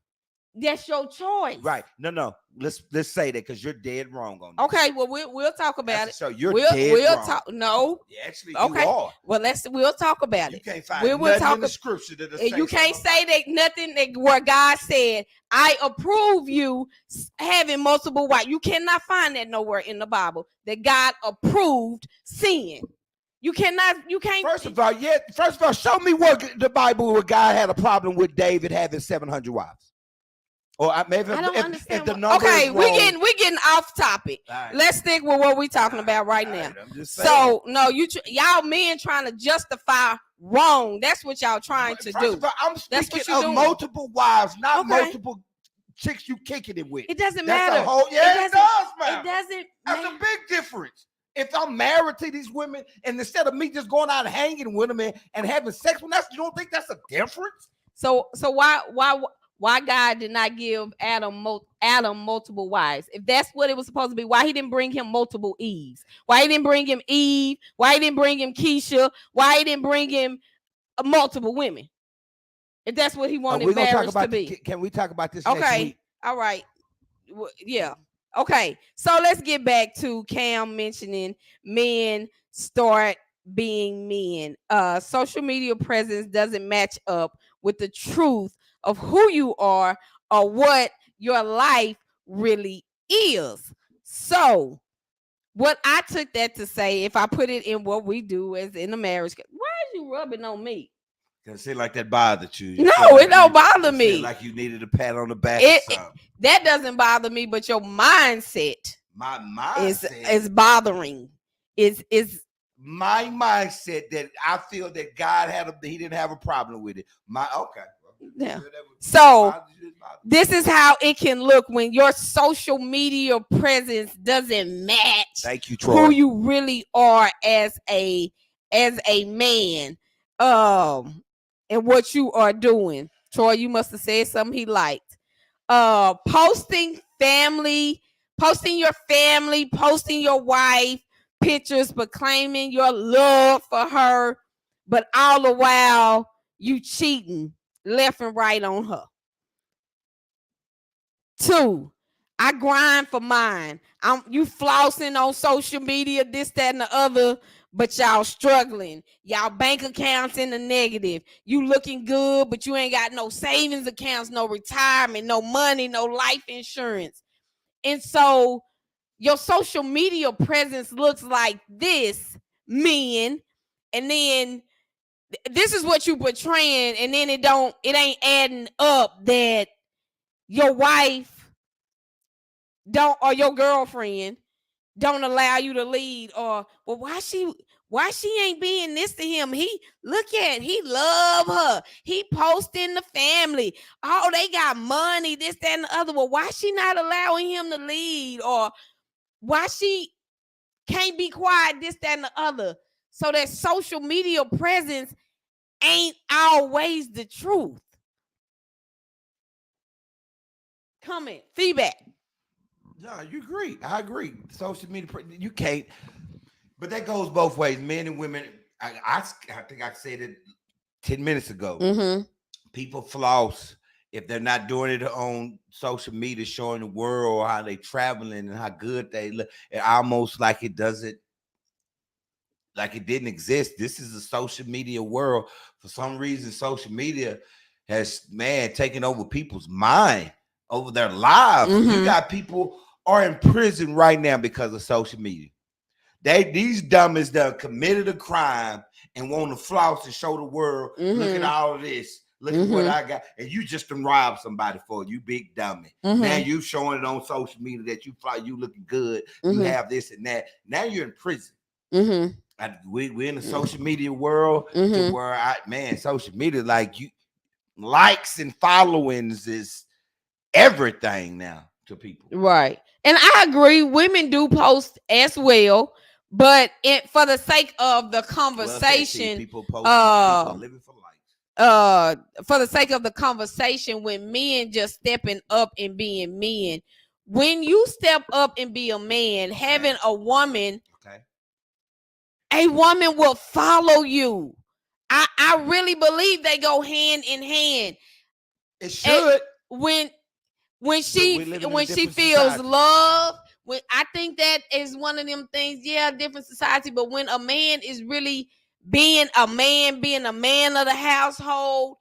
That's your choice. Right. No. Let's say that because you're dead wrong on this. Okay, well we'll talk about it. So you're dead wrong. No. Yeah, actually, you are. Well, we'll talk about it. You can't find nothing in the scripture that you can't say that nothing that where God said, I approve you having multiple wives. You cannot find that nowhere in the Bible that God approved sin. You can't. First of all, show me what the Bible where God had a problem with David having 700 wives. Or maybe I don't understand. If the number is wrong. we're getting off topic. Right. Let's stick with what we're talking about right now. So no, y'all men trying to justify wrong. That's what y'all trying to do. All, I'm speaking of multiple wives, not multiple chicks you kicking it with. It doesn't matter. It does matter. It doesn't. That's a big difference. If I'm married to these women, and instead of me just going out and hanging with them and having sex with them, you don't think that's a difference? So why God did not give Adam multiple wives? If that's what it was supposed to be, why he didn't bring him multiple Eves? Why he didn't bring him Eve? Why he didn't bring him Keisha? Why he didn't bring him multiple women? If that's what he wanted marriage to be. Can we talk about this next week? All right. Yeah. Okay. So let's get back to Cam mentioning men start being men. Social media presence doesn't match up with the truth of who you are or what your life really is. So what I took that to say, if I put it in what we do as in a marriage, why are you rubbing on me? Cause it like that bothered you. No, like it don't bother me. Like you needed a pat on the back or something. That doesn't bother me, but your mindset, my mindset is bothering. Is my mindset that I feel that God he didn't have a problem with it. Yeah. So this is how it can look when your social media presence doesn't match. Thank you, Troy. Who you really are as a man, and what you are doing. Troy, you must have said something he liked. Posting your family, posting your wife pictures, proclaiming your love for her, but all the while you cheating left and right on her. 2, I grind for mine. You flossing on social media, this, that, and the other, but y'all struggling. Y'all bank accounts in the negative. You looking good, but you ain't got no savings accounts, no retirement, no money, no life insurance. And so your social media presence looks like this, men, and then this is what you portraying, and then it ain't adding up that your wife or your girlfriend don't allow you to lead, or well, why she ain't being this to him? He love her. He posting the family. Oh, they got money, this, that, and the other. Well, why she not allowing him to lead? Or why she can't be quiet, this, that, and the other? So that social media presence ain't always the truth. Comment, feedback. No, you agree. I agree. Social media, you can't. But that goes both ways. Men and women. I think I said it 10 minutes ago. Mm-hmm. People floss if they're not doing it on social media, showing the world how they traveling and how good they look. It almost like it doesn't, like it didn't exist. This is a social media world. For some reason, social media has, taken over people's mind, over their lives. Mm-hmm. You got people are in prison right now because of social media. These dummies that committed a crime and want to floss and show the world, look at all of this. Look at what I got. And you just done robbed somebody for it, you big dummy. Now you showing it on social media that you fly, you looking good, you have this and that. Now you're in prison. We're in the social media world to where social media, like you, likes and followings is everything now to people. Right. And I agree, women do post as well, but for the sake of the conversation, people living for likes. For the sake of the conversation, when men just stepping up and being men, when you step up and be a man, having a woman, a woman will follow you. I really believe they go hand in hand. It should. When she feels love, when I think that is one of them things. Yeah, different society, but when a man is really being a man of the household,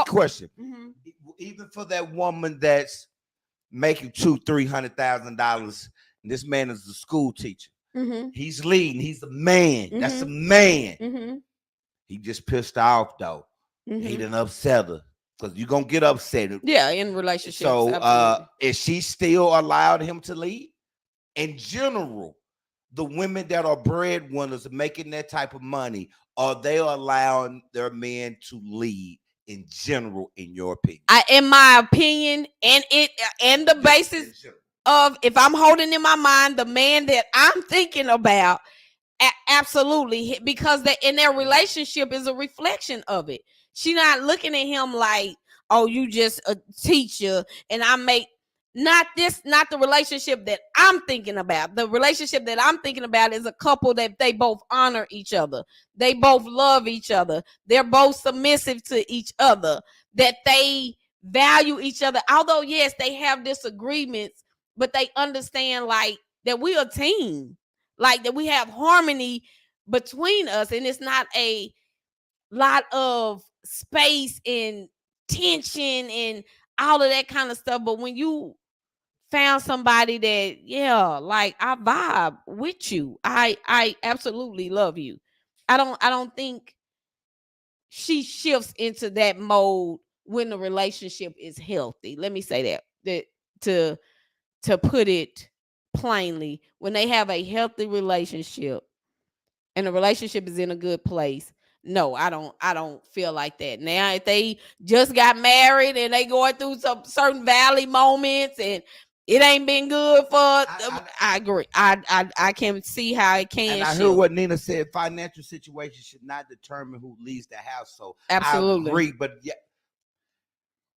question. Even for that woman that's making $200,000-$300,000, and this man is a school teacher. He's leading. He's a man. That's a man. He just pissed off though. He done upset her. Because you're gonna get upset. Yeah, in relationships. So is she still allowed him to lead? In general, the women that are breadwinners making that type of money, are they allowing their men to lead in general, in your opinion? In my opinion, and the basis of, if I'm holding in my mind the man that I'm thinking about, absolutely, because in their relationship is a reflection of it. She not looking at him like, oh, you just a teacher and I make not the relationship that I'm thinking about. The relationship that I'm thinking about is a couple that they both honor each other. They both love each other. They're both submissive to each other, that they value each other. Although, yes, they have disagreements, but they understand like that we are a team, like that we have harmony between us, and it's not a lot of space and tension and all of that kind of stuff. But when you found somebody that, yeah, like I vibe with you. I absolutely love you. I don't think she shifts into that mode when the relationship is healthy. Let me say that to put it plainly, when they have a healthy relationship and the relationship is in a good place, no, I don't feel like that. Now, if they just got married and they going through some certain valley moments and it ain't been good for I agree. I can see how it can and I shift. heard what Nina said. Financial situation should not determine who leaves the house. So Absolutely. I agree, but yeah,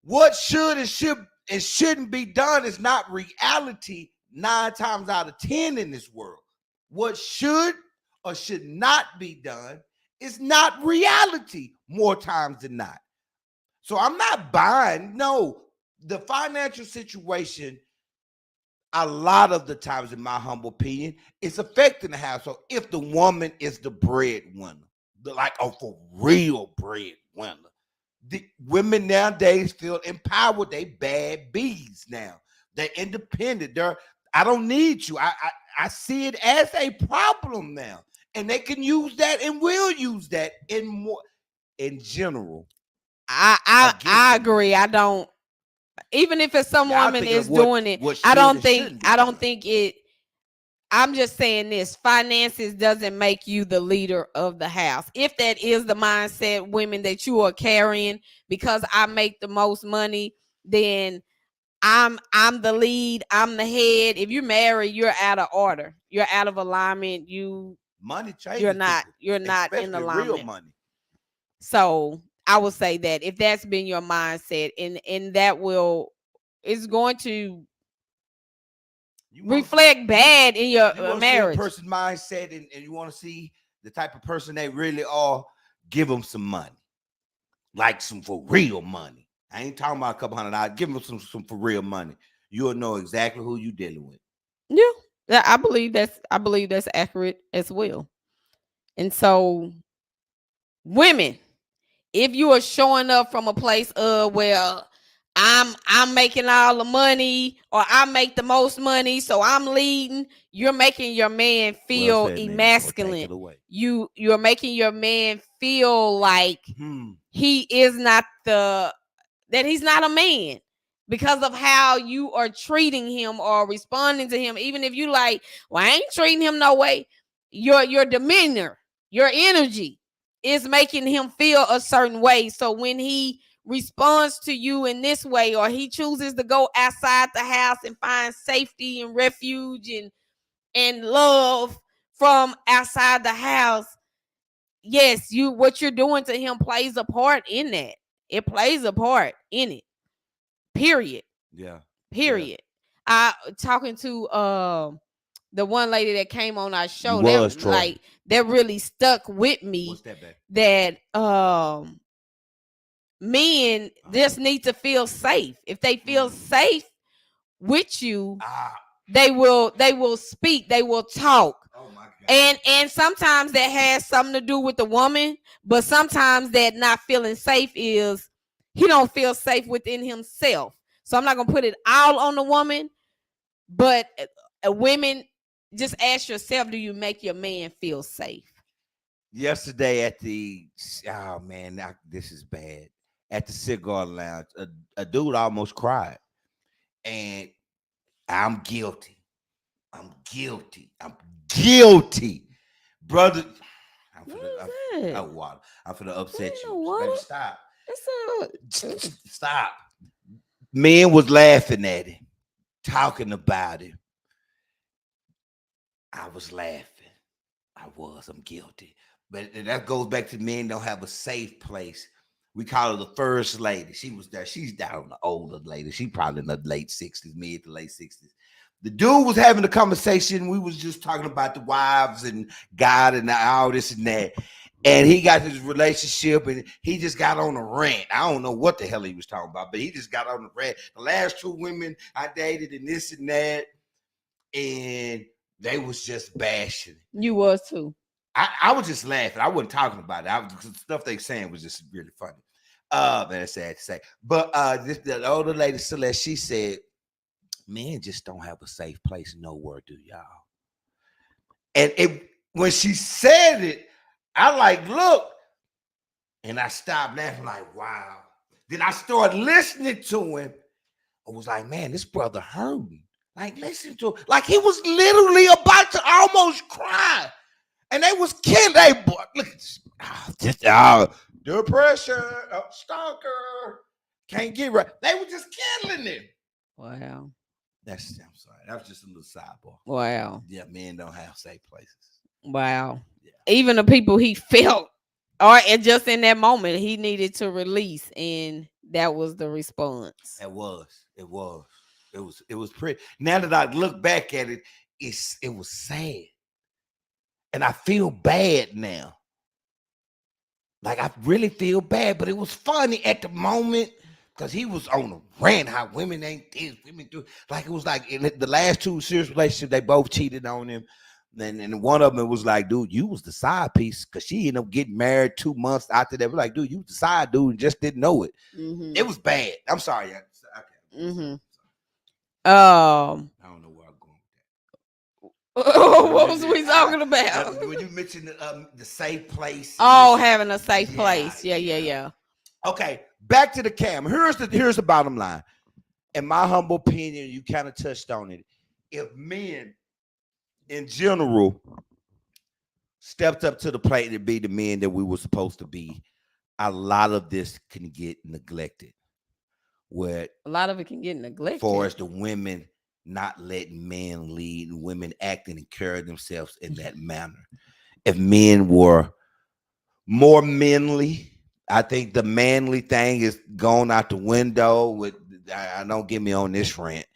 what should and shouldn't be done is not reality 9 times out of 10 in this world. What should or should not be done is not reality more times than not. So I'm not buying. No, the financial situation, a lot of the times, in my humble opinion, is affecting the household if the woman is the breadwinner, like a for real breadwinner. The women nowadays feel empowered. They bad bees now. They're independent. I don't need you. I see it as a problem now, and they can use that and will use that in general. I agree. I don't, even if it's some woman is doing it, I don't think it. I'm just saying this: finances doesn't make you the leader of the house. If that is the mindset, women, that you are carrying, because I make the most money, then I'm the lead, I'm the head. If you're married, you're out of order. You're out of alignment. Money changes. You're not in alignment. Real money. So I will say that if that's been your mindset, and that is going to reflect bad in your marriage. See a person's mindset, and you want to see the type of person they really are, give them some money, like some for real money. I ain't talking about a couple $100. Give them some for real money. You'll know exactly who you dealing with. Yeah, I believe that's accurate as well. And so, women, if you are showing up from a place of, well, I'm making all the money, or I make the most money, so I'm leading, you're making your man feel emasculate. You're making your man feel like he is not that he's not a man because of how you are treating him or responding to him. Even if you like, well, I ain't treating him no way, your demeanor, your energy is making him feel a certain way. So when he responds to you in this way, or he chooses to go outside the house and find safety and refuge and love from outside the house, yes, what you're doing to him plays a part in that. It plays a part in it. Period. Yeah. Period. Yeah. Talking to the one lady that came on our show, that really stuck with me. What's that, babe? That men just need to feel safe. If they feel safe with you, they will speak, they will talk. Oh my God. And sometimes that has something to do with the woman, but sometimes that not feeling safe is he don't feel safe within himself. So I'm not gonna put it all on the woman, but women, just ask yourself, do you make your man feel safe? Yesterday at this is bad. At the cigar lounge, a dude almost cried, and I'm guilty. I'm guilty, brother. I'm finna upset you. Baby, stop. Stop. Men was laughing at him, talking about him. I was laughing. I'm guilty. But that goes back to men don't have a safe place. We call her the first lady. She was there. She's down the older lady. She probably in the late 60s, mid to late 60s. The dude was having a conversation. We was just talking about the wives and God and all this and that. And he got his relationship, and he just got on a rant. I don't know what the hell he was talking about, but he just got on a rant. The last 2 women I dated and this and that, and they was just bashing. You was too. I was just laughing. I wasn't talking about it. The stuff they saying was just really funny. That's sad to say. But the older lady, Celeste, she said, Men just don't have a safe place nowhere, do y'all? And when she said it, I like look, and I stopped laughing, like, wow. Then I started listening to him. I was like, man, this brother heard me. Like, listen to him. Like, he was literally about to almost cry. And they was killing. They boy, look at this. Depression, stalker. Can't get right. They were just killing him. Wow. I'm sorry. That was just a little sidebar. Wow. Yeah, men don't have safe places. Wow. Yeah. Even the people he felt, or just in that moment, he needed to release, and that was the response. It was pretty. Now that I look back at it, it was sad. And I feel bad now. Like, I really feel bad, but it was funny at the moment because he was on a rant how women ain't this, women do. Like, it was like in the last 2 serious relationships, they both cheated on him. And one of them was like, dude, you was the side piece because she ended up getting married 2 months after that. We're like, dude, you was the side dude and just didn't know it. Mm-hmm. It was bad. I'm sorry. Okay. Mm-hmm. I don't know where I'm going with that. What was we talking about? When you mentioned the safe place. Having a safe place. Yeah. Okay, back to the cam. Here's the bottom line. In my humble opinion, you kind of touched on it. If men in general stepped up to the plate to be the men that we were supposed to be, a lot of this can get neglected. Where a lot of it can get neglected. For as the women not letting men lead and women acting and carry themselves in that manner. If men were more manly, I think the manly thing is gone out the window. I don't get me on this rant.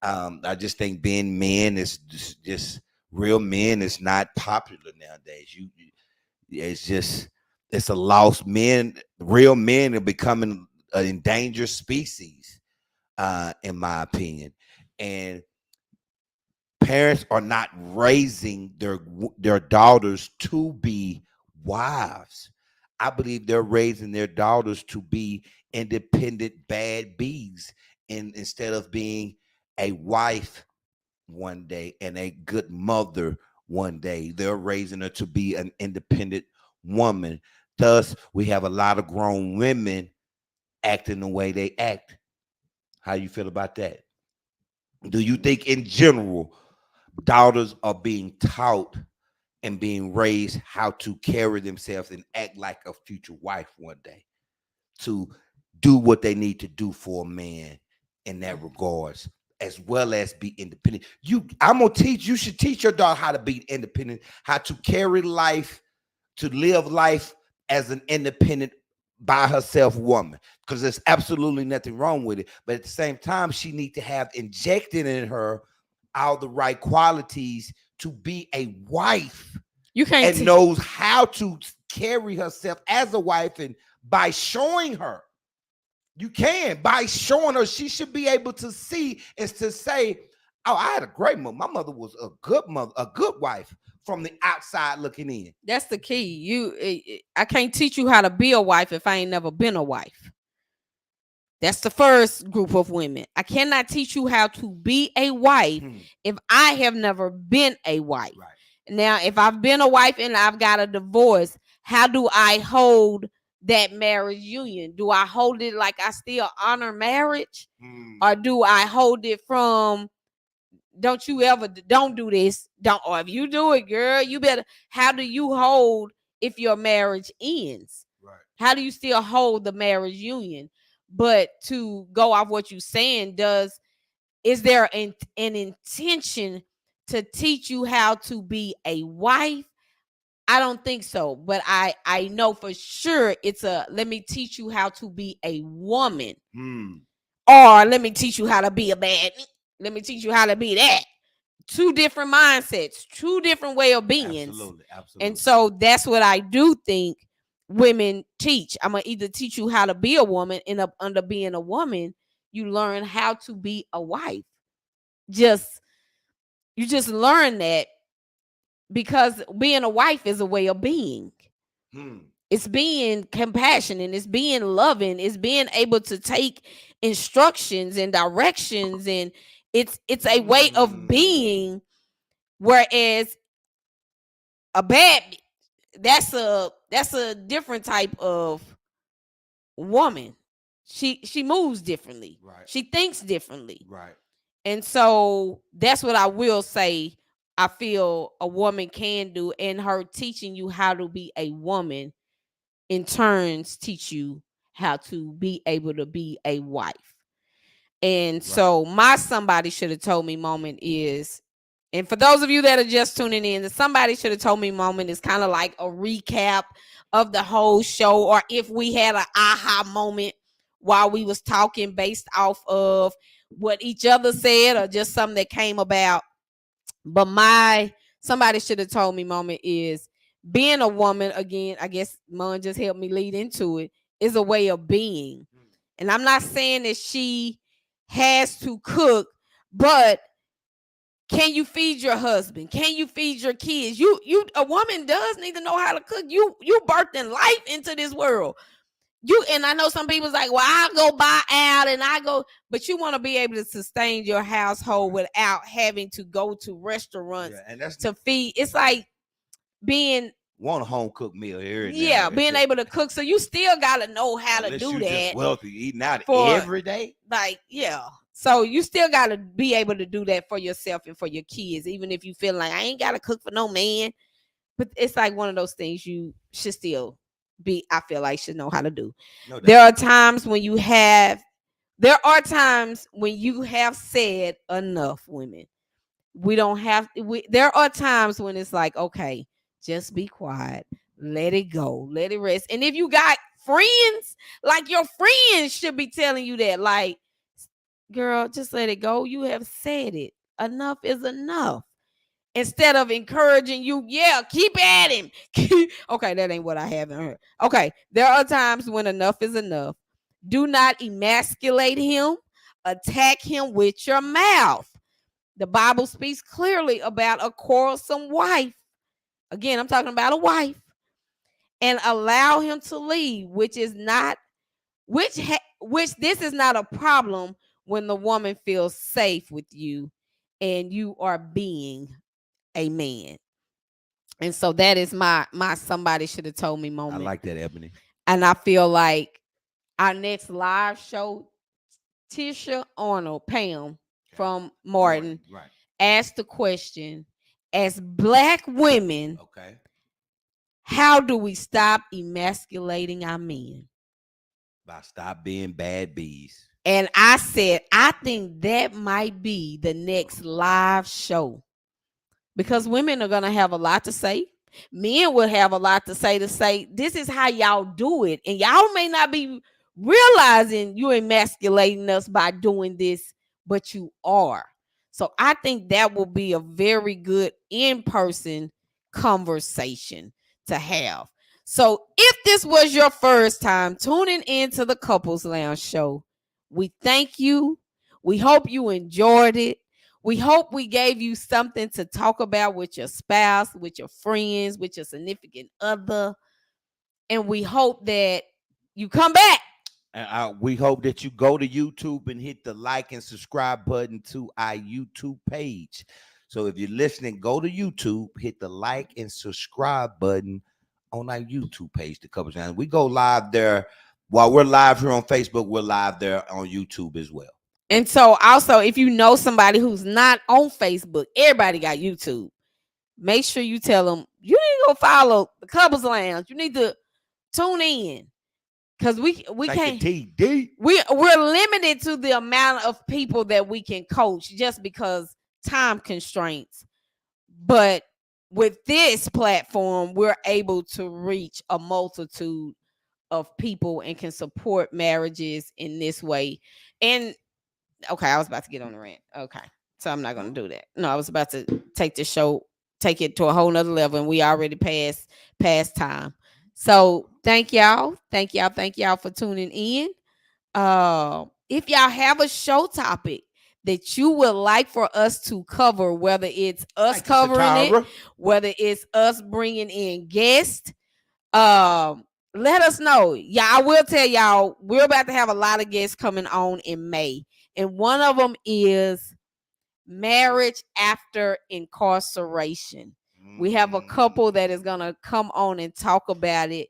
I just think being men is just real men is not popular nowadays. It's a lost men. Real men are becoming an endangered species, in my opinion. And parents are not raising their daughters to be wives. I believe they're raising their daughters to be independent bad bees, and instead of being a wife one day and a good mother one day, they're raising her to be an independent woman. Thus, we have a lot of grown women acting the way they act. How you feel about that? Do you think in general daughters are being taught and being raised how to carry themselves and act like a future wife one day, to do what they need to do for a man in that regards, as well as be independent? You should teach your daughter how to be independent, how to carry life, to live life as an independent by herself woman, because there's absolutely nothing wrong with it. But at the same time, she needs to have injected in her all the right qualities to be a wife. You can't and knows how to carry herself as a wife, and by showing her, by showing her, she should be able to see and to say, oh, I had a great mother. My mother was a good mother, a good wife from the outside looking in. That's the key. I can't teach you how to be a wife if I ain't never been a wife. That's the first group of women. I cannot teach you how to be a wife if I have never been a wife. Right. Now, if I've been a wife and I've got a divorce, how do I hold that marriage union? Do I hold it like I still honor marriage? Or do I hold it from, don't do this, or if you do it, girl, you better. How do you hold if your marriage ends? Right. How do you still hold the marriage union? But to go off what you're saying, is there an intention to teach you how to be a wife? I don't think so, but I know for sure it's let me teach you how to be a woman. Or let me teach you how to be a bad. Let me teach you how to be that. 2 different mindsets, 2 different way of being. Absolutely. And so that's what I do think women teach. I'm gonna either teach you how to be a woman, and under being a woman, you learn how to be a wife. You just learn that, because being a wife is a way of being. It's being compassionate, it's being loving, it's being able to take instructions and directions It's a way of being, whereas a bad, that's a different type of woman. She moves differently. Right. She thinks differently. Right. And so that's what I will say. I feel a woman can do, and her teaching you how to be a woman in turns teach you how to be able to be a wife. And so my somebody should have told me moment is, and for those of you that are just tuning in, the somebody should have told me moment is kind of like a recap of the whole show, or if we had an aha moment while we was talking based off of what each other said or just something that came about. But my somebody should have told me moment is being a woman, again, I guess Mon just helped me lead into it, is a way of being. And I'm not saying that she has to cook, but can you feed your husband? Can you feed your kids? You a woman does need to know how to cook. You birthing life into this world. And I know some people's like, well, I'll go buy out and I go, but you want to be able to sustain your household without having to go to restaurants and that's to feed. It's like being want a home cooked meal here. Yeah, being able to cook. So you still gotta know how to do that. Just wealthy, eating out every day. Like, yeah. So you still gotta be able to do that for yourself and for your kids, even if you feel like I ain't gotta cook for no man. But it's like one of those things you should still I feel like should know how to do. No, there are times when you have said enough, women. We don't have there are times when it's like, okay, just be quiet, let it go, let it rest. And if you got friends, like your friends should be telling you that, like, girl, just let it go. You have said it. Enough is enough. Instead of encouraging you, yeah, keep at him. Okay, that ain't what I haven't heard. Okay, there are times when enough is enough. Do not emasculate him, attack him with your mouth. The Bible speaks clearly about a quarrelsome wife. Again, I'm talking about a wife. And allow him to leave, which this is not a problem when the woman feels safe with you and you are being a man. And so that is my somebody should have told me moment. I like that, Ebony. And I feel like our next live show, Tisha Arnold, Pam from Martin, asked the question, as Black women, how do we stop emasculating our men? By stop being bad bees. And I said, I think that might be the next live show. Because women are going to have a lot to say. Men will have a lot to say this is how y'all do it. And y'all may not be realizing you're emasculating us by doing this, but you are. So I think that will be a very good in-person conversation to have. So if this was your first time tuning into the Couples Lounge show, we thank you. We hope you enjoyed it. We hope we gave you something to talk about with your spouse, with your friends, with your significant other. And we hope that you come back. And we hope that you go to YouTube and hit the like and subscribe button to our YouTube page. So if you're listening, go to YouTube, hit the like and subscribe button on our YouTube page, The Couples Lounge. We go live there. While we're live here on Facebook, we're live there on YouTube as well. And so also, if you know somebody who's not on Facebook, everybody got YouTube. Make sure you tell them, you need to go follow the Couples Lounge. You need to tune in. Because we can't. We're limited to the amount of people that we can coach just because time constraints. But with this platform, we're able to reach a multitude of people and can support marriages in this way. And okay, I was about to get on the rant. Okay, so I'm not going to do that. No, I was about to take the show, take it to a whole nother level, and we already past time. So thank y'all for tuning in. If y'all have a show topic that you would like for us to cover, whether it's us covering it, whether it's us bringing in guests, let us know. Yeah, I will tell y'all, we're about to have a lot of guests coming on in May. And one of them is marriage after incarceration. We have a couple that is going to come on and talk about it.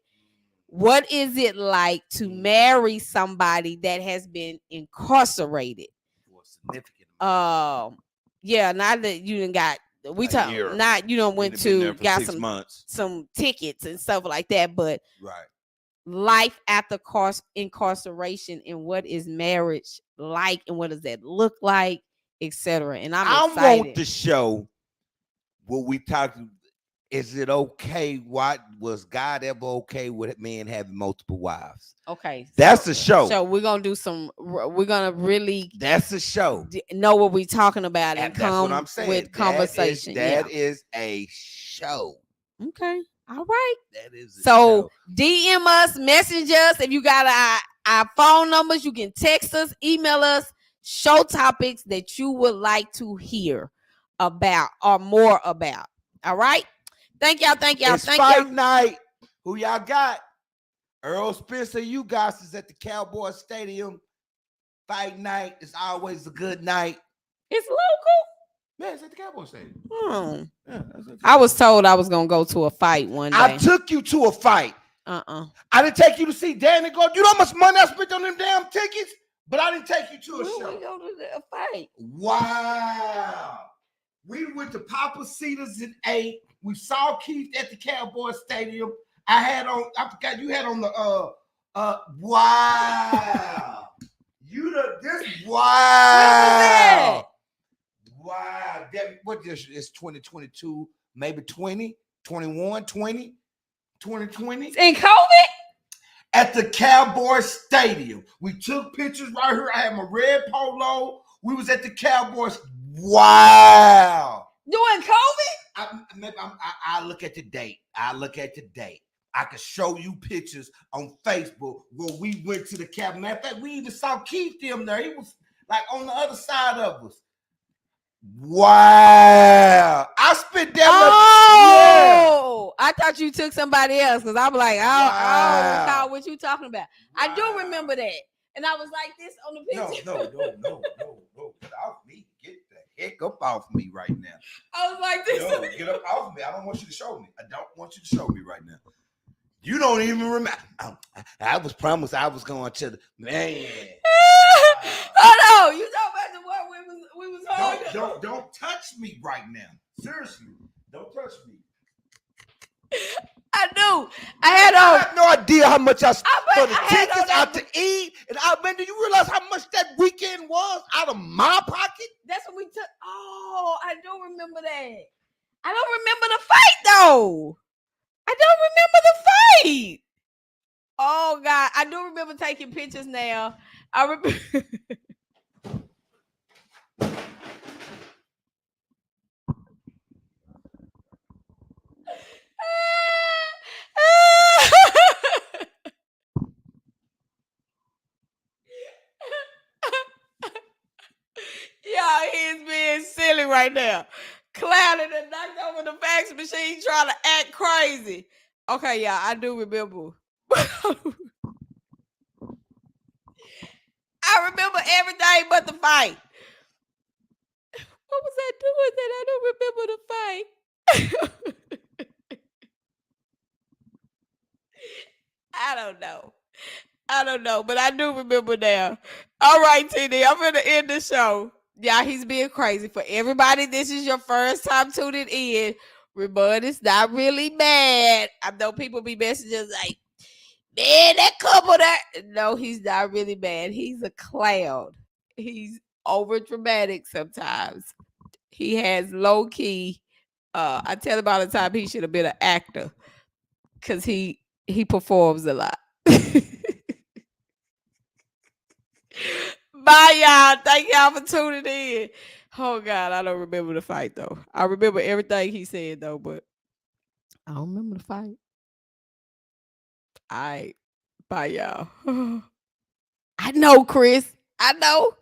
What is it like to marry somebody that has been incarcerated? For a significant Yeah, not that you didn't got we talk not you don't went to got some tickets and stuff like that, but right. Life after incarceration, and what is marriage like, and what does that look like, etc. And I'm excited. I want to show what we talked. Is it okay? What was God ever okay with men having multiple wives? Okay, that's a show. So we're gonna do some. We're gonna really. That's a show. Know what we're talking about, and that's what I'm saying. With conversation. That is a show. Okay. All right. That is a so show. DM us, message us. If you got our phone numbers, you can text us, email us, show topics that you would like to hear about or more about. All right. Thank y'all. It's fight night. Who y'all got? Earl Spencer, you guys is at the Cowboy Stadium. Fight night is always a good night. It's local. Man, it's at the Cowboy Stadium. Yeah, I was told I was gonna go to a fight one day. I took you to a fight. I didn't take you to see Danny go. You know how much money I spent on them damn tickets? But I didn't take you to a show. We go to a fight. Wow. We went to Papa Cedars and ate. We saw Keith at the Cowboy Stadium. I forgot you had on the wow. Wow. Wow. What this is 2022, maybe 20, 21, 20, 2020. In COVID? At the Cowboy Stadium. We took pictures right here. I had my red polo. We was at the Cowboys. Wow. During COVID? I look at the date. I could show you pictures on Facebook where we went to the Cowboys. Matter of fact, we even saw Keith them there. He was like on the other side of us. Wow. I spent that much. I thought you took somebody else because I'm like, I don't recall what you talking about. Wow. I do remember that. And I was like this on the picture. No. Get off me. Get the heck up off me right now. I was like this. No, get up off me. I don't want you to show me. I don't want you to show me right now. You don't even remember. I was promised I was going to the man. Oh no, you talking about the one we was holding. Don't touch me right now. Seriously, don't touch me. I do. I had no idea how much I spent for the tickets out to eat. And do you realize how much that weekend was out of my pocket? That's what we took. Oh, I do remember that. I don't remember the fight though. I don't remember the fight. Oh God, I do remember taking pictures now. I remember. Y'all, he's being silly right now. Clouded and knocked over the fax machine trying to act crazy. Okay, y'all, I do remember. I remember everything but the fight. What was I doing that I don't remember the fight? I don't know, but I do remember now. All right, TD, I'm going to end the show. Yeah, he's being crazy. For everybody, this is your first time tuning in. Rebut is not really mad. I know people be messaging like, man, that couple there. No, he's not really mad. He's a clown. He's over dramatic sometimes. He has low key. I tell him all the time he should have been an actor because he performs a lot. Bye, y'all. Thank y'all for tuning in. Oh, God, I don't remember the fight, though. I remember everything he said, though, but I don't remember the fight. All right. Bye, y'all. I know, Chris. I know.